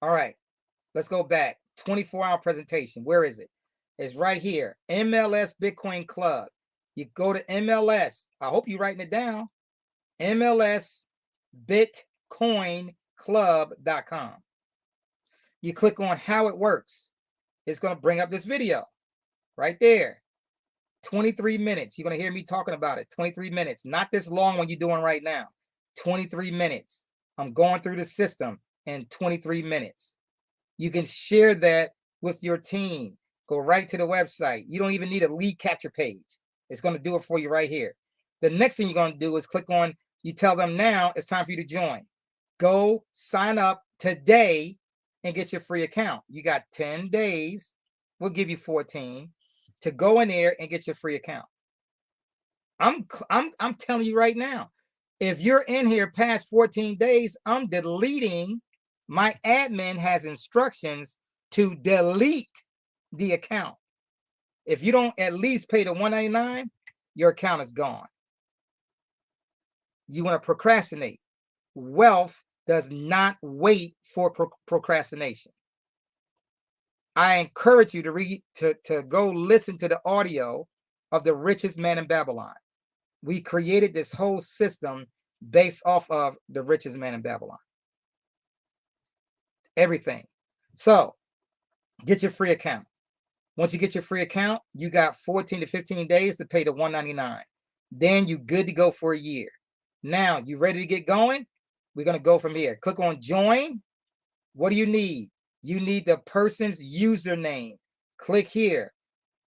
All right, let's go back. 24-hour presentation. Where is it? It's right here. MLS Bitcoin Club. You go to MLS. I hope you're writing it down. MLSBitcoinClub.com. You click on how it works. It's going to bring up this video right there. 23 minutes. You're going to hear me talking about it. 23 minutes. Not this long one you're doing right now. 23 minutes. I'm going through the system. in 23 minutes. You can share that with your team. Go right to the website. You don't even need a lead capture page. It's going to do it for you right here. The next thing you're going to do is click on, you tell them now it's time for you to join. Go sign up today and get your free account. You got 10 days. We'll give you 14 to go in there and get your free account. I'm telling you right now, if you're in here past 14 days, I'm deleting. My admin has instructions to delete the account. If you don't at least pay the $199, your account is gone. You want to procrastinate. Wealth does not wait for procrastination. I encourage you to go listen to the audio of The Richest Man in Babylon. We created this whole system based off of The Richest Man in Babylon. Everything. So get your free account. Once you get your free account, you got 14 to 15 days to pay the $199. Then you're good to go for a year. Now, you ready to get going? We're going to go from here. Click on join. What do you need? You need the person's username. Click here.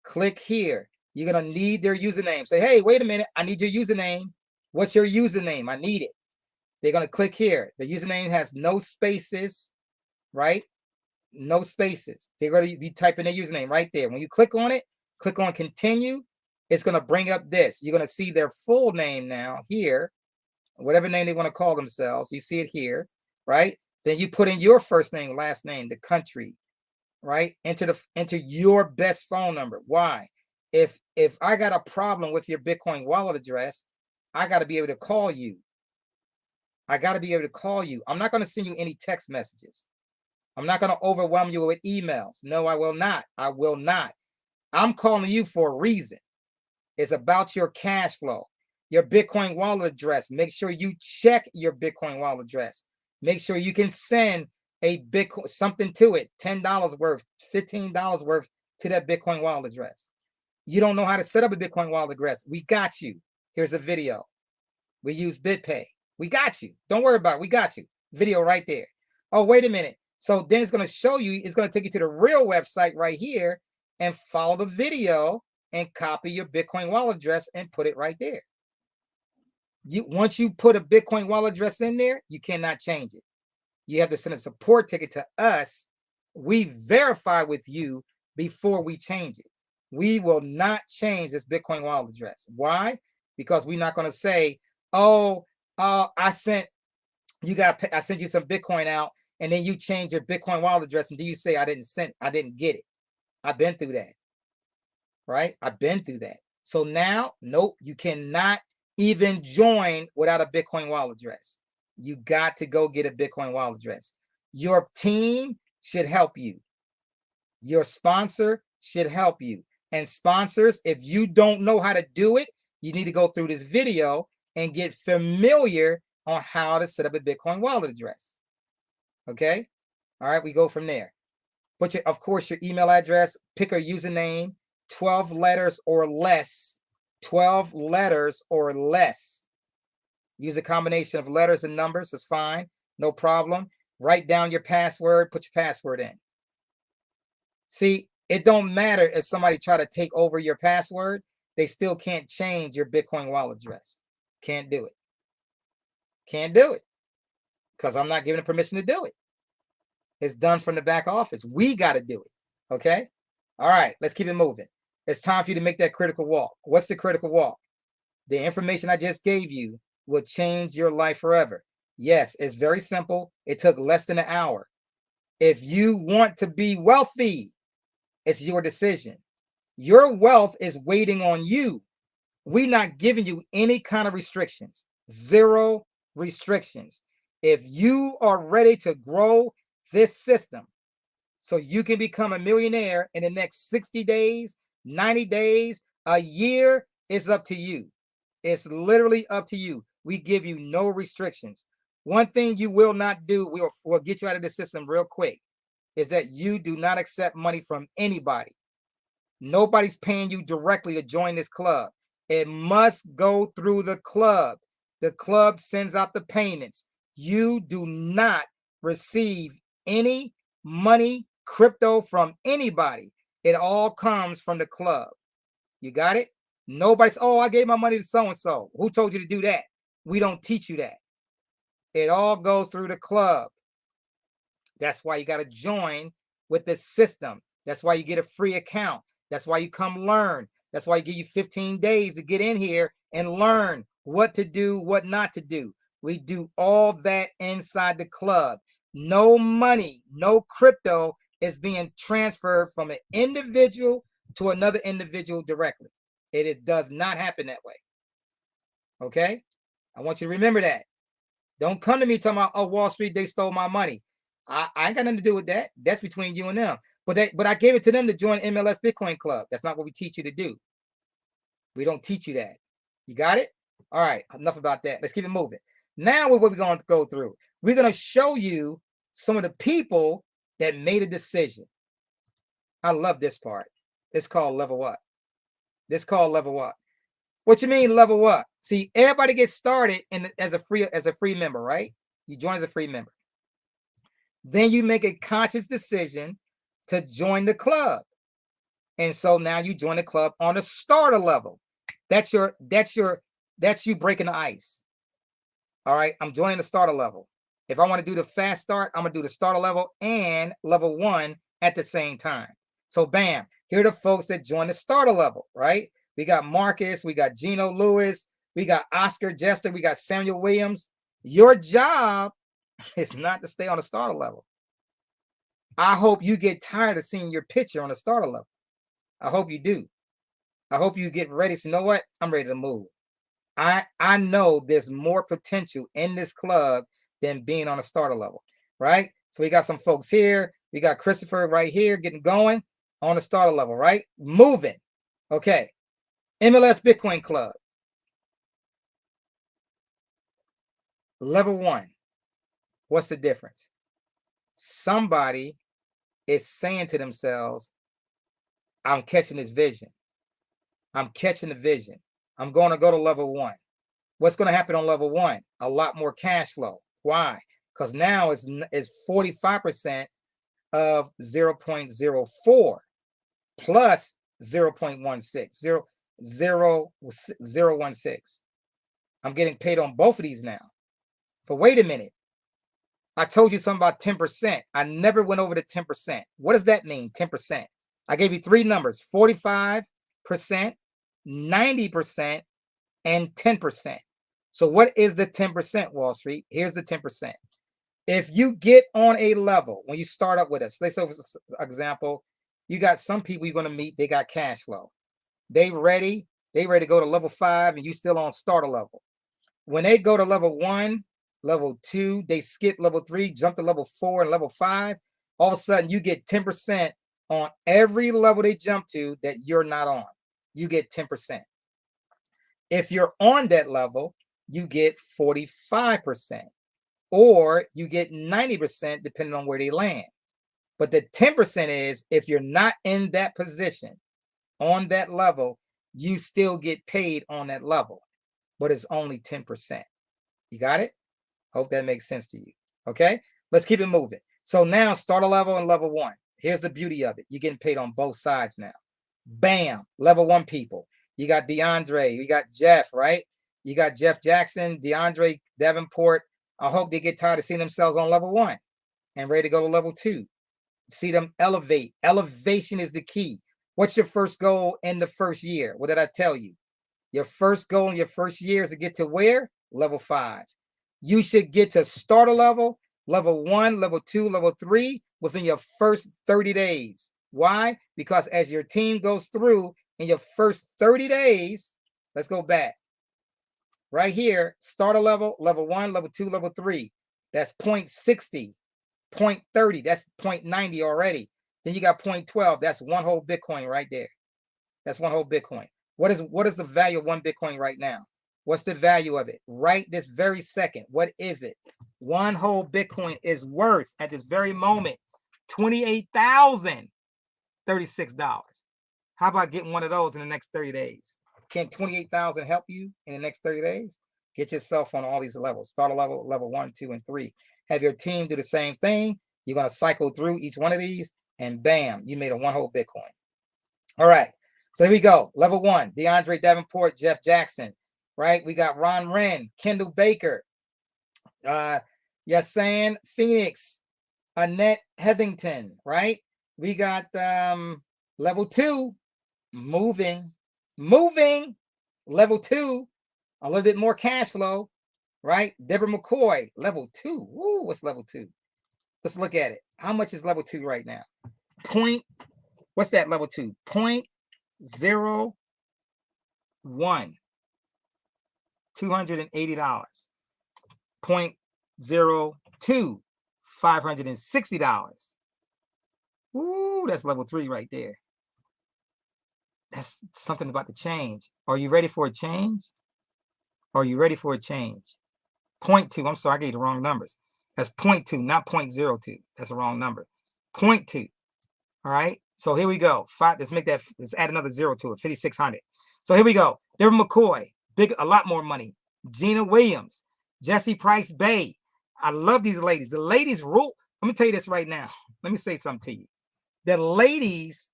Click here. You're going to need their username. Say, hey, wait a minute. I need your username. What's your username? I need it. They're going to click here. The username has no spaces, right? No spaces. They're going to be typing their username right there. When you click on it, click on continue. It's going to bring up this. You're going to see their full name now here, whatever name they want to call themselves. You see it here, right? Then you put in your first name, last name, the country, right? Enter your best phone number. Why? If I got a problem with your Bitcoin wallet address, I got to be able to call you. I got to be able to call you. I'm not going to send you any text messages. I'm not going to overwhelm you with emails. No, I will not. I will not. I'm calling you for a reason. It's about your cash flow, your Bitcoin wallet address. Make sure you check your Bitcoin wallet address. Make sure you can send a Bitcoin, something to it, $10 worth, $15 worth to that Bitcoin wallet address. You don't know how to set up a Bitcoin wallet address. We got you. Here's a video. We use BitPay. We got you. Don't worry about it. We got you. Video right there. Oh, wait a minute. So then it's going to show you, it's going to take you to the real website right here and follow the video and copy your Bitcoin wallet address and put it right there. Once you put a Bitcoin wallet address in there, you cannot change it. You have to send a support ticket to us. We verify with you before we change it. We will not change this Bitcoin wallet address. Why? Because we're not going to say, oh, I sent you some Bitcoin out, and then you change your Bitcoin wallet address, and then you say I didn't get it. I've been through that. Right? I've been through that. So now, nope, you cannot even join without a Bitcoin wallet address. You got to go get a Bitcoin wallet address. Your team should help you. Your sponsor should help you. And sponsors, if you don't know how to do it, you need to go through this video and get familiar on how to set up a Bitcoin wallet address. Okay? All right, we go from there. Put of course, your email address, pick a username, 12 letters or less. 12 letters or less. Use a combination of letters and numbers. It's fine. No problem. Write down your password. Put your password in. See, it don't matter if somebody try to take over your password. They still can't change your Bitcoin wallet address. Can't do it. Can't do it. Because I'm not giving them permission to do it. It's done from the back office. We got to do it. Okay? All right. Let's keep it moving. It's time for you to make that critical walk. What's the critical walk? The information I just gave you will change your life forever. Yes, it's very simple. It took less than an hour. If you want to be wealthy, it's your decision. Your wealth is waiting on you. We're not giving you any kind of restrictions. Zero restrictions. If you are ready to grow this system so you can become a millionaire in the next 60 days, 90 days, a year, it's up to you. It's literally up to you. We give you no restrictions. One thing you will not do, we'll get you out of the system real quick, is that you do not accept money from anybody. Nobody's paying you directly to join this club. It must go through the club. The club sends out the payments. You do not receive any money, crypto from anybody. It all comes from the club. You got it? Nobody's, oh, I gave my money to so-and-so. Who told you to do that? We don't teach you that. It all goes through the club. That's why you got to join with the system. That's why you get a free account. That's why you come learn. That's why I give you 15 days to get in here and learn what to do, what not to do. We do all that inside the club. No money, no crypto is being transferred from an individual to another individual directly. It does not happen that way. Okay? I want you to remember that. Don't come to me talking about, oh, Wall Street, they stole my money. I ain't got nothing to do with that. That's between you and them. But I gave it to them to join MLS Bitcoin Club. That's not what we teach you to do. We don't teach you that. You got it? All right, enough about that. Let's keep it moving. Now what we're going to go through. We're going to show you some of the people that made a decision. I love this part. It's called level up. This called level up. What you mean level up? See, everybody gets started as a free member, right? You join as a free member. Then you make a conscious decision to join the club. And so now you join the club on a starter level. That's you breaking the ice. All right, I'm joining the starter level. If I want to do the fast start, I'm going to do the starter level and level 1 at the same time. So bam, here are the folks that join the starter level, right? We got Marcus, we got Gino Lewis, we got Oscar Jester, we got Samuel Williams. Your job is not to stay on the starter level. I hope you get tired of seeing your picture on the starter level. I hope you do. I hope you get ready. So you know what? I'm ready to move. I know there's more potential in this club than being on a starter level, right? So we got some folks here. We got Christopher right here getting going on the starter level, right? Moving. Okay. MLS Bitcoin Club. Level 1. What's the difference? Somebody is saying to themselves, I'm catching this vision. I'm catching the vision. I'm going to go to level 1. What's going to happen on level 1? A lot more cash flow. Why? Because now it's 45% of 0.04 plus 0.16, 0.16. I'm getting paid on both of these now. But wait a minute. I told you something about 10%. I never went over the 10%. What does that mean, 10%? I gave you 3 numbers, 45%, 90%, and 10%. So what is the 10%, Wall Street? Here's the 10%. If you get on a level, when you start up with us, let's say, for example, you got some people you're going to meet, they got cash flow. They ready to go to level 5, and you still on starter level. When they go to level 1, level 2, they skip level 3, jump to level 4 and level 5, all of a sudden you get 10% on every level they jump to that you're not on. You get 10%. If you're on that level, you get 45%, or you get 90% depending on where they land. But the 10% is if you're not in that position on that level, you still get paid on that level, but it's only 10%. You got it? Hope that makes sense to you. Okay, let's keep it moving. So now starter level and level 1. Here's the beauty of it. You're getting paid on both sides now. Bam, level 1 people. You got DeAndre, you got Jeff, right? You got Jeff Jackson, DeAndre Davenport. I hope they get tired of seeing themselves on level 1 and ready to go to level 2. See them elevate. Elevation is the key. What's your first goal in the first year? What did I tell you? Your first goal in your first year is to get to where? Level 5. You should get to starter level, level 1, level 2, level 3 within your first 30 days. Why? Because as your team goes through in your first 30 days, let's go back. Right here, starter level, level 1, level 2, level 3. That's 0.60, 0.30, that's 0.90 already. Then you got 0.12, that's one whole Bitcoin right there. That's one whole Bitcoin. What is the value of one Bitcoin right now? What's the value of it? Right this very second, what is it? One whole Bitcoin is worth at this very moment $28,036. How about getting one of those in the next 30 days? Can 28,000 help you in the next 30 days? Get yourself on all these levels. Starter level, level 1, 2, and 3. have your team do the same thing. You're going to cycle through each one of these, and bam, you made a one whole Bitcoin. All right. So here we go. Level 1, DeAndre Davenport, Jeff Jackson, right? We got Ron Wren, Kendall Baker, Yasan Phoenix, Annette Heathington, right? We got level 2, moving. Level 2, a little bit more cash flow, right? Deborah McCoy, level 2. Woo, what's level 2? Let's look at it. How much is level 2 right now? What's that level 2? 0.01. $280. 0.02. $560. Ooh, that's level 3 right there. That's something about to change. Are you ready for a change? Are you ready for a change? 0.2. I'm sorry, I gave you the wrong numbers. That's 0.2, not 0.02. That's the wrong number. 0.2. All right. So here we go. Let's add another 0 to it. 5,600. So here we go. Deborah McCoy, a lot more money. Gina Williams, Jesse Price Bay. I love these ladies. The ladies rule. Let me tell you this right now. Let me say something to you. The ladies,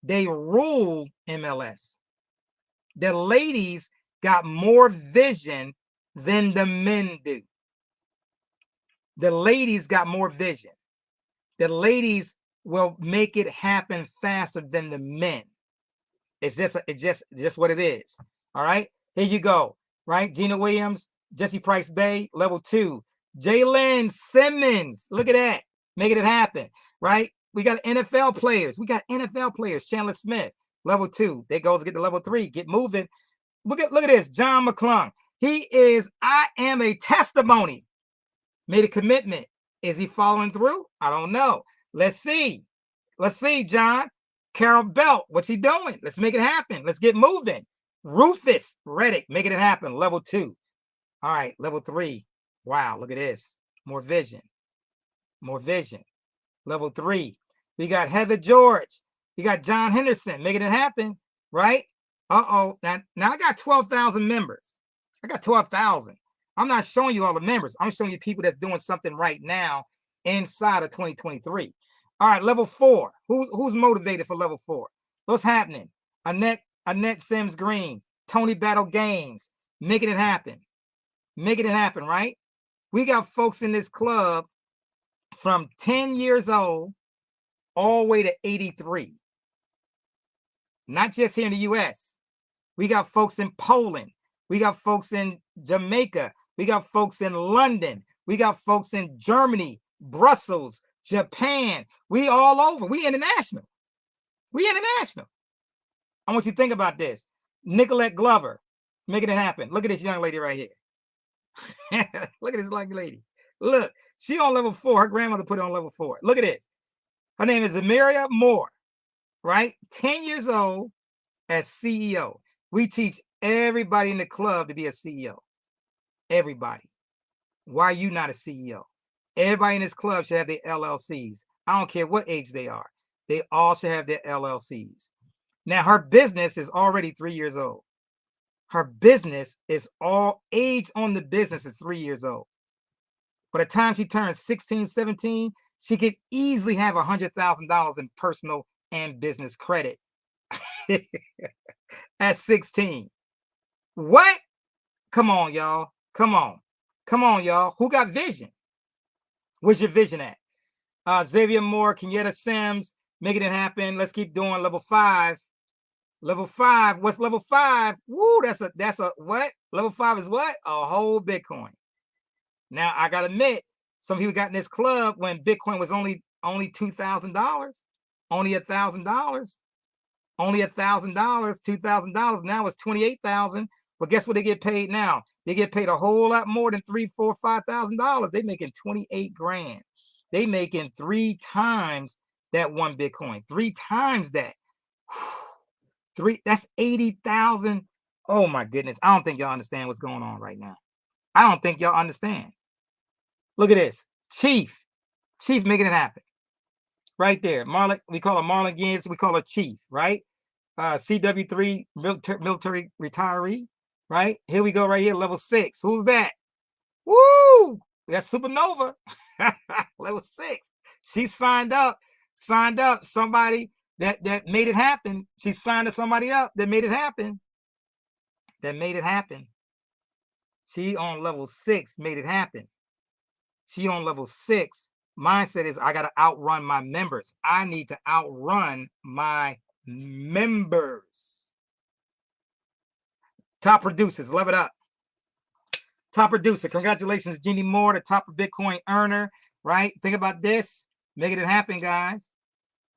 they rule MLS. The ladies got more vision than the men do. The ladies got more vision. The ladies will make it happen faster than the men. It's just what it is. All right. Here you go. Right. Gina Williams, Jesse Price Bay, level 2. Jalen Simmons. Look at that. Making it happen. Right. We got NFL players. Chandler Smith, level 2. There goes to get to level 3. Get moving. Look at this. John McClung. He is, I am a testimony. Made a commitment. Is he following through? I don't know. Let's see. John. Carol Belt, what's he doing? Let's make it happen. Let's get moving. Rufus Reddick, making it happen. Level 2. All right, level 3. Wow, look at this. More vision. Level 3. We got Heather George. We got John Henderson, making it happen, right? Uh-oh. Now I got 12,000 members. I got 12,000. I'm not showing you all the members. I'm showing you people that's doing something right now inside of 2023. All right, level 4. Who's motivated for level 4? What's happening? Annette Sims Green, Tony Battle Games, making it happen, right? We got folks in this club from 10 years old all the way to 83. Not just here in the U.S. We got folks in Poland. We got folks in Jamaica. We got folks in London. We got folks in Germany, Brussels, Japan. We all over. We international. I want you to think about this. Nicolette Glover, making it happen. Look at this young lady right here. Look at this young lady. Look, she on level 4. Her grandmother put her on level 4. Look at this. Her name is Amiria Moore, right? 10 years old as CEO. We teach everybody in the club to be a CEO. Everybody. Why are you not a CEO? Everybody in this club should have their LLCs. I don't care what age they are. They all should have their LLCs. Now, her business is already 3 years old. Her business is all age on the business is 3 years old. By the time she turns 16, 17, she could easily have $100,000 in personal and business credit at 16. What? Come on, y'all. Come on, y'all. Who got vision? Where's your vision at? Xavier Moore, Kenyatta Sims, making it happen. Let's keep doing level 5. Level 5. What's level 5? Woo, that's a what? Level 5 is what? A whole Bitcoin. Now I gotta admit, some people got in this club when Bitcoin was only $2,000, only $1,000, only $1,000, $2,000. Now it's 28,000. But guess what they get paid now? They get paid a whole lot more than $3,000, $4,000, $5,000. They making 28 grand. They making 3 times that one Bitcoin. 3 times that. That's 80,000. Oh my goodness. I don't think y'all understand what's going on right now. I don't think y'all understand. Look at this. Chief making it happen. Right there. Marlon, we call her Marlon Gibbs. We call her Chief, right? CW3 military retiree, right? Here we go right here, level 6. Who's that? Woo! That's Supernova. Level 6. She signed up. Somebody that made it happen. She signed to somebody up that made it happen. She on level 6 made it happen. She on level 6. Mindset is I got to outrun my members. I need to outrun my members. Top producers, level it up. Top producer, congratulations, Jeannie Moore, the top Bitcoin earner, right? Think about this, making it happen, guys,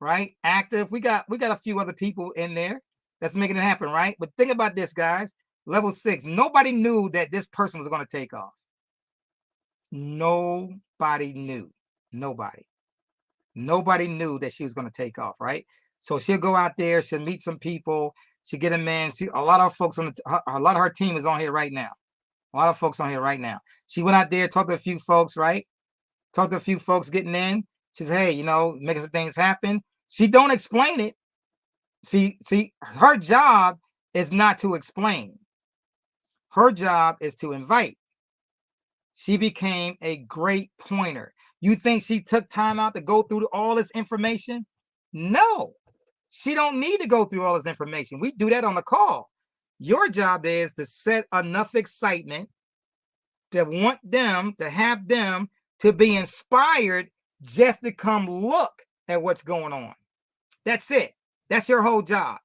right? Active, we got a few other people in there that's making it happen, right? But think about this, guys, level 6, nobody knew that this person was going to take off. Nobody knew that she was going to take off, right? So she'll go out there, she'll meet some people, she'll get a man. A lot of folks a lot of her team is on here right now. A lot of folks on here right now. She went out there, talked to a few folks, right? Talked to a few folks getting in. She said, hey, making some things happen. She don't explain it. See, her job is not to explain. Her job is to invite. She became a great pointer. You think she took time out to go through all this information? No, she don't need to go through all this information. We do that on the call. Your job is to set enough excitement to want them, to have them to be inspired just to come look at what's going on. That's it. That's your whole job.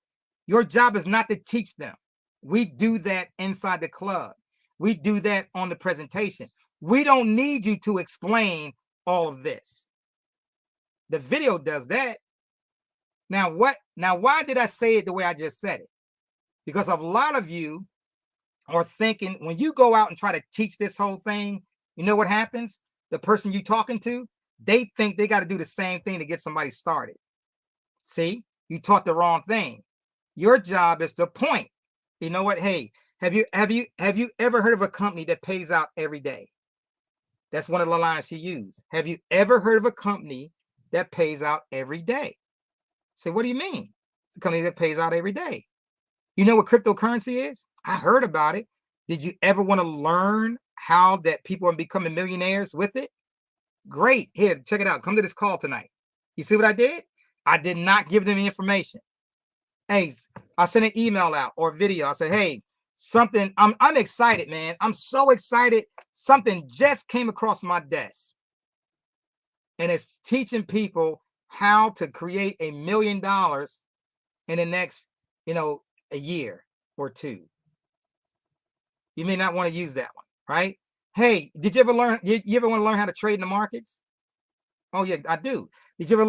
Your job is not to teach them. We do that inside the club. We do that on the presentation. We don't need you to explain all of this. The video does that. Now, why did I say it the way I just said it? Because a lot of you are thinking when you go out and try to teach this whole thing, you know what happens? The person you're talking to, they think they got to do the same thing to get somebody started. See, you taught the wrong thing. Your job is to point. You know what? Hey, have you ever heard of a company that pays out every day? That's one of the lines she used. Have you ever heard of a company that pays out every day? Say, what do you mean? It's a company that pays out every day. You know what cryptocurrency is? I heard about it. Did you ever want to learn how that people are becoming millionaires with it? Great. Here, check it out. Come to this call tonight. You see what I did? I did not give them the information. Hey, I sent an email out or a video. I said, hey, something, I'm excited, man. I'm so excited. Something just came across my desk. And it's teaching people how to create $1 million in the next, a year or two. You may not want to use that one, right? Hey, did you ever want to learn how to trade in the markets? Oh yeah, I do. Did you ever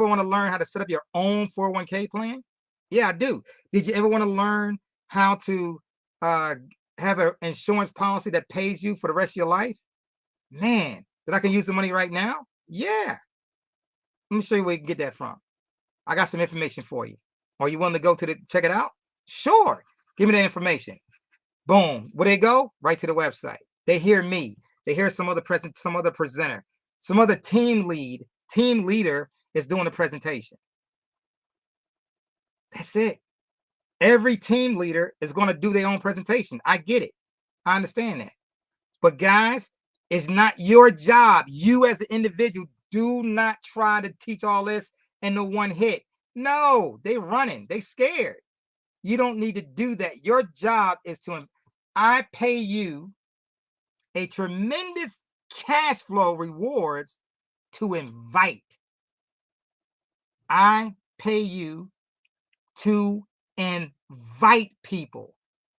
want to learn how to set up your own 401k plan? Yeah, I do. Did you ever want to learn how to have an insurance policy that pays you for the rest of your life? Man, that I can use the money right now? Yeah. Let me show you where you can get that from. I got some information for you. Are you willing to go check it out? Sure. Give me that information. Boom. Where they go? Right to the website. They hear me. They hear some other presenter, some other team leader is doing the presentation. That's it. Every team leader is going to do their own presentation. I get it. I understand that. But guys, it's not your job. You as an individual, do not try to teach all this in the one hit. No, they running. They scared. You don't need to do that. Your job is I pay you a tremendous cash flow rewards to invite. I pay you to invite people,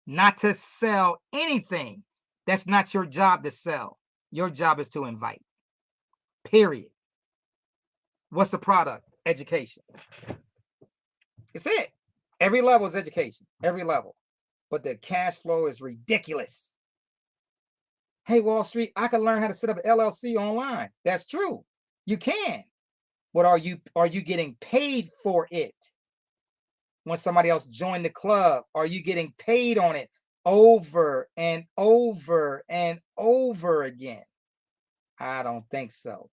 not to sell anything. That's not your job to sell. Your job is to invite. Period. What's the product? Education. It's it. Every level is education. Every level. But the cash flow is ridiculous. Hey, Wall Street, I can learn how to set up an LLC online. That's true. You can. But are you getting paid for it? When somebody else joined the club, are you getting paid on it over and over and over again? I don't think so.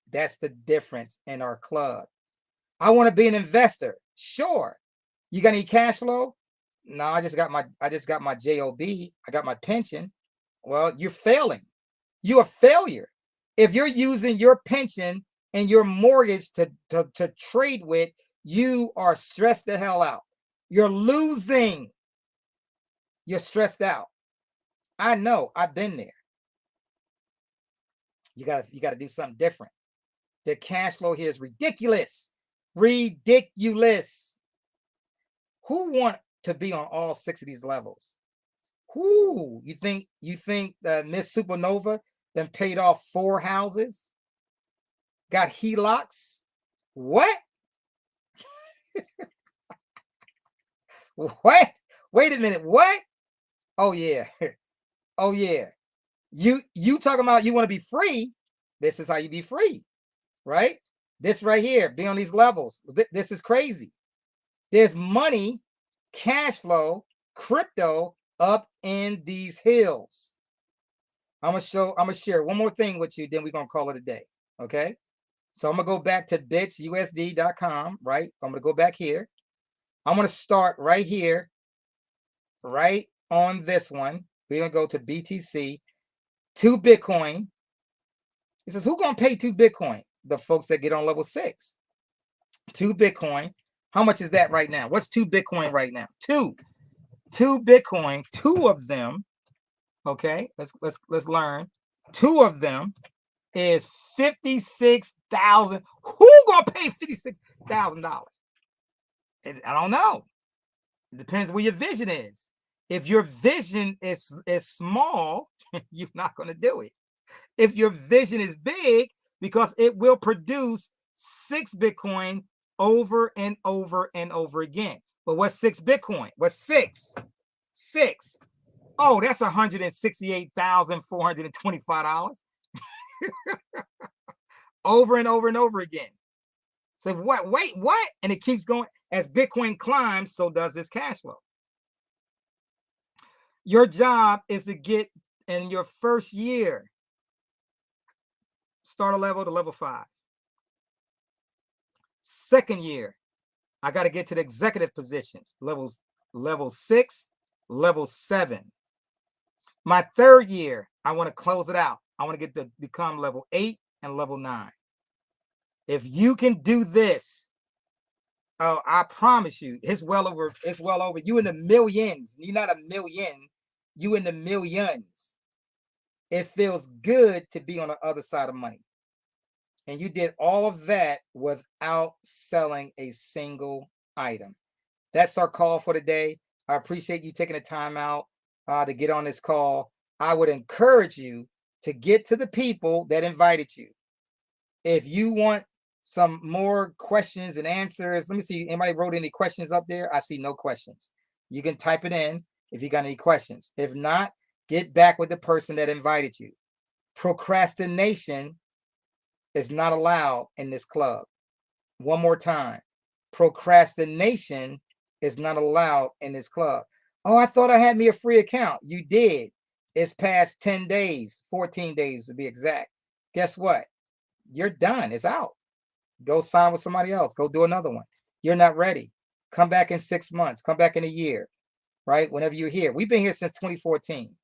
That's the difference in our club. I want to be an investor. Sure. You got any cash flow? No, I just got my JOB. I got my pension. Well, you're failing. You're a failure. If you're using your pension and your mortgage to trade with, you are stressed the hell out. You're losing. You're stressed out. I know. I've been there. You gotta do something different. The cash flow here is ridiculous. Ridiculous. Who want to be on all 6 of these levels? Who you think Miss Supernova then paid off 4 houses? Got HELOCs? What? What? Wait a minute. What? Oh yeah. Oh yeah. You talking about you want to be free? This is how you be free, right? This right here, be on these levels. This is crazy. There's money, cash flow, crypto up in these hills. I'm gonna share one more thing with you, then we're gonna call it a day. Okay. So I'm gonna go back to bitsusd.com, right? I'm gonna go back here. I'm gonna start right here, right on this one. We're gonna go to BTC, 2 Bitcoin. It says, who gonna pay 2 Bitcoin? The folks that get on level 6. 2 Bitcoin. How much is that right now? What's 2 Bitcoin right now? 2 Bitcoin, 2 of them. Okay, let's learn. 2 of them is $56,000. Who gonna pay $56,000? I don't know. It depends where your vision is. If your vision is small, you're not gonna do it. If your vision is big, because it will produce 6 Bitcoin over and over and over again. But what's 6 Bitcoin? What's 6? 6. Oh, that's $168,425 over and over and over again. So what? Wait, what? And it keeps going. As Bitcoin climbs, so does this cash flow. Your job is to get in your first year, starter level to level 5. Second year, I got to get to the executive positions, level 6, level 7. My third year, I want to close it out. I want to get to become level 8 and level 9. If you can do this, oh, I promise you, it's well over. You in the millions. You're not a million. You in the millions. It feels good to be on the other side of money. And you did all of that without selling a single item. That's our call for today. I appreciate you taking the time out to get on this call. I would encourage you to get to the people that invited you. If you want some more questions and answers, let me see. Anybody wrote any questions up there? I see no questions. You can type it in if you got any questions. If not, get back with the person that invited you. Procrastination is not allowed in this club. One more time. Procrastination is not allowed in this club. Oh, I thought I had me a free account. You did. It's past 10 days, 14 days to be exact. Guess what? You're done. It's out. Go sign with somebody else. Go do another one. You're not ready. Come back in 6 months. Come back in a year, right? Whenever you're here. We've been here since 2014.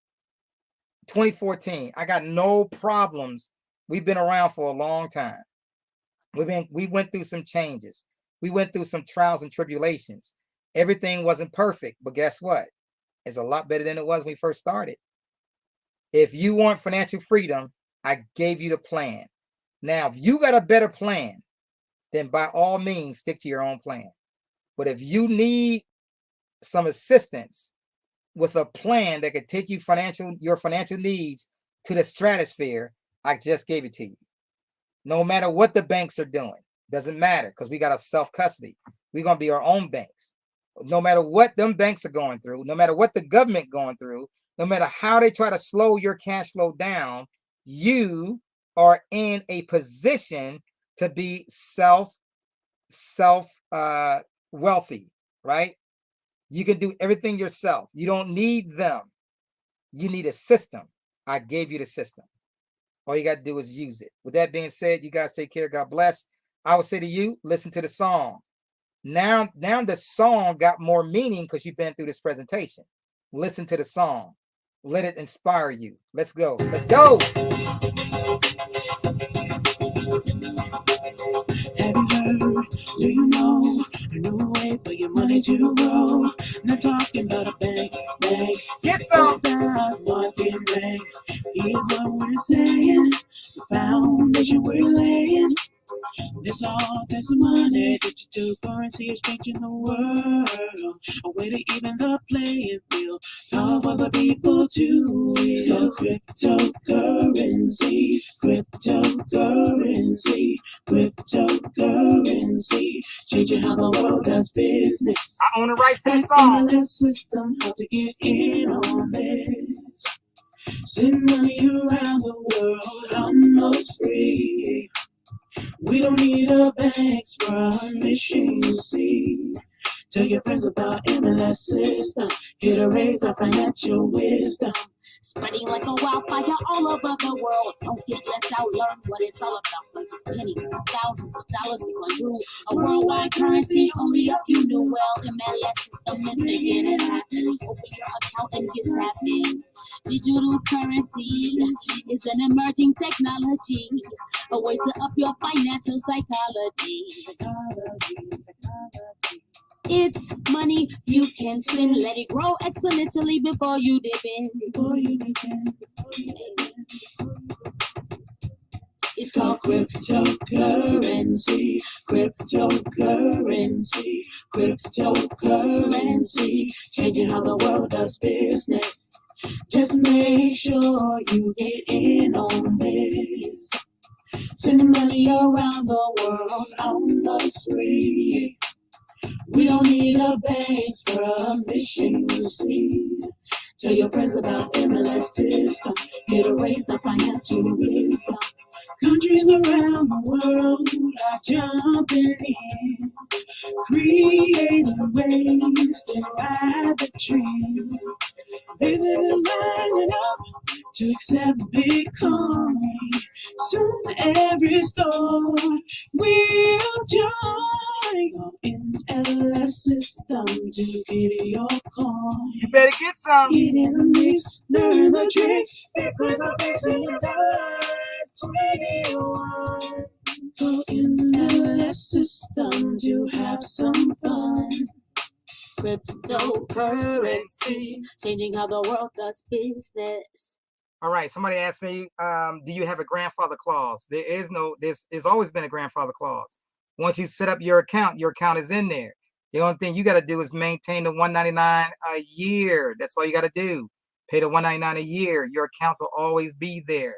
2014. I got no problems. We've been around for a long time. We went through some changes. We went through some trials and tribulations. Everything wasn't perfect, but guess what? It's a lot better than it was when we first started. If you want financial freedom, I gave you the plan. Now, if you got a better plan, then by all means, stick to your own plan. But if you need some assistance with a plan that could take your financial needs to the stratosphere, I just gave it to you. No matter what the banks are doing, doesn't matter, because we got a self-custody. We're going to be our own banks. No matter what them banks are going through, no matter what the government going through, no matter how they try to slow your cash flow down, you are in a position to be wealthy, right? You can do everything yourself. You don't need them. You need a system. I gave you the system. All you got to do is use it. With that being said, you guys take care. God bless. I will say to you, listen to the song. Now the song got more meaning because you've been through this presentation. Listen to the song. Let it inspire you. Let's go. Let's go. Have you heard? Do you know a new way for your money to grow? Not talking about a bank. Get some. Stock market bank. Here's what we're saying. The foundation we're laying. This all takes some money. Digital currency is changing the world. A way to even the playing field. Help other people to so cryptocurrency, cryptocurrency, changing how the world does business. I own the rights to the song. MLS system, how to get in on this. Send money around the world almost free. We don't need a bank's permission, you see. Tell your friends about MLS system. Here to raise our financial wisdom. Spreading like a wildfire all over the world. Don't get left out, learn what it's all about. From just pennies to thousands of dollars, we can rule a worldwide currency. Only a few knew well. MLS system is making it happen. Open your account and get tapped in. Digital currency is an emerging technology, a way to up your financial psychology. It's money you can spend. Let it grow exponentially before you dip in. It's called cryptocurrency, changing how the world does business. Just make sure you get in on this. Sending money around the world almost free. We don't need a bank's permission, you see. Tell your friends about MLS system. Get a raise of financial wisdom. Countries around the world are jumping in, creating ways to ride the trend. Businesses lining up to accept Bitcoin. Soon every store will join in MLS system to get your coin. You better get some. Get in the mix, learn the tricks, because I'm facing your 21. Go in MLS system to have some fun. Cryptocurrency, changing how the world does business. All right. Somebody asked me, do you have a grandfather clause? There is no, there's always been a grandfather clause. Once you set up your account is in there. The only thing you got to do is maintain the $199 a year. That's all you got to do. Pay the $199 a year. Your accounts will always be there,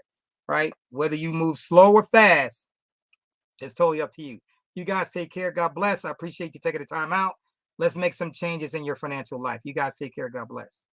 right? Whether you move slow or fast, it's totally up to you. You guys take care. God bless. I appreciate you taking the time out. Let's make some changes in your financial life. You guys take care. God bless.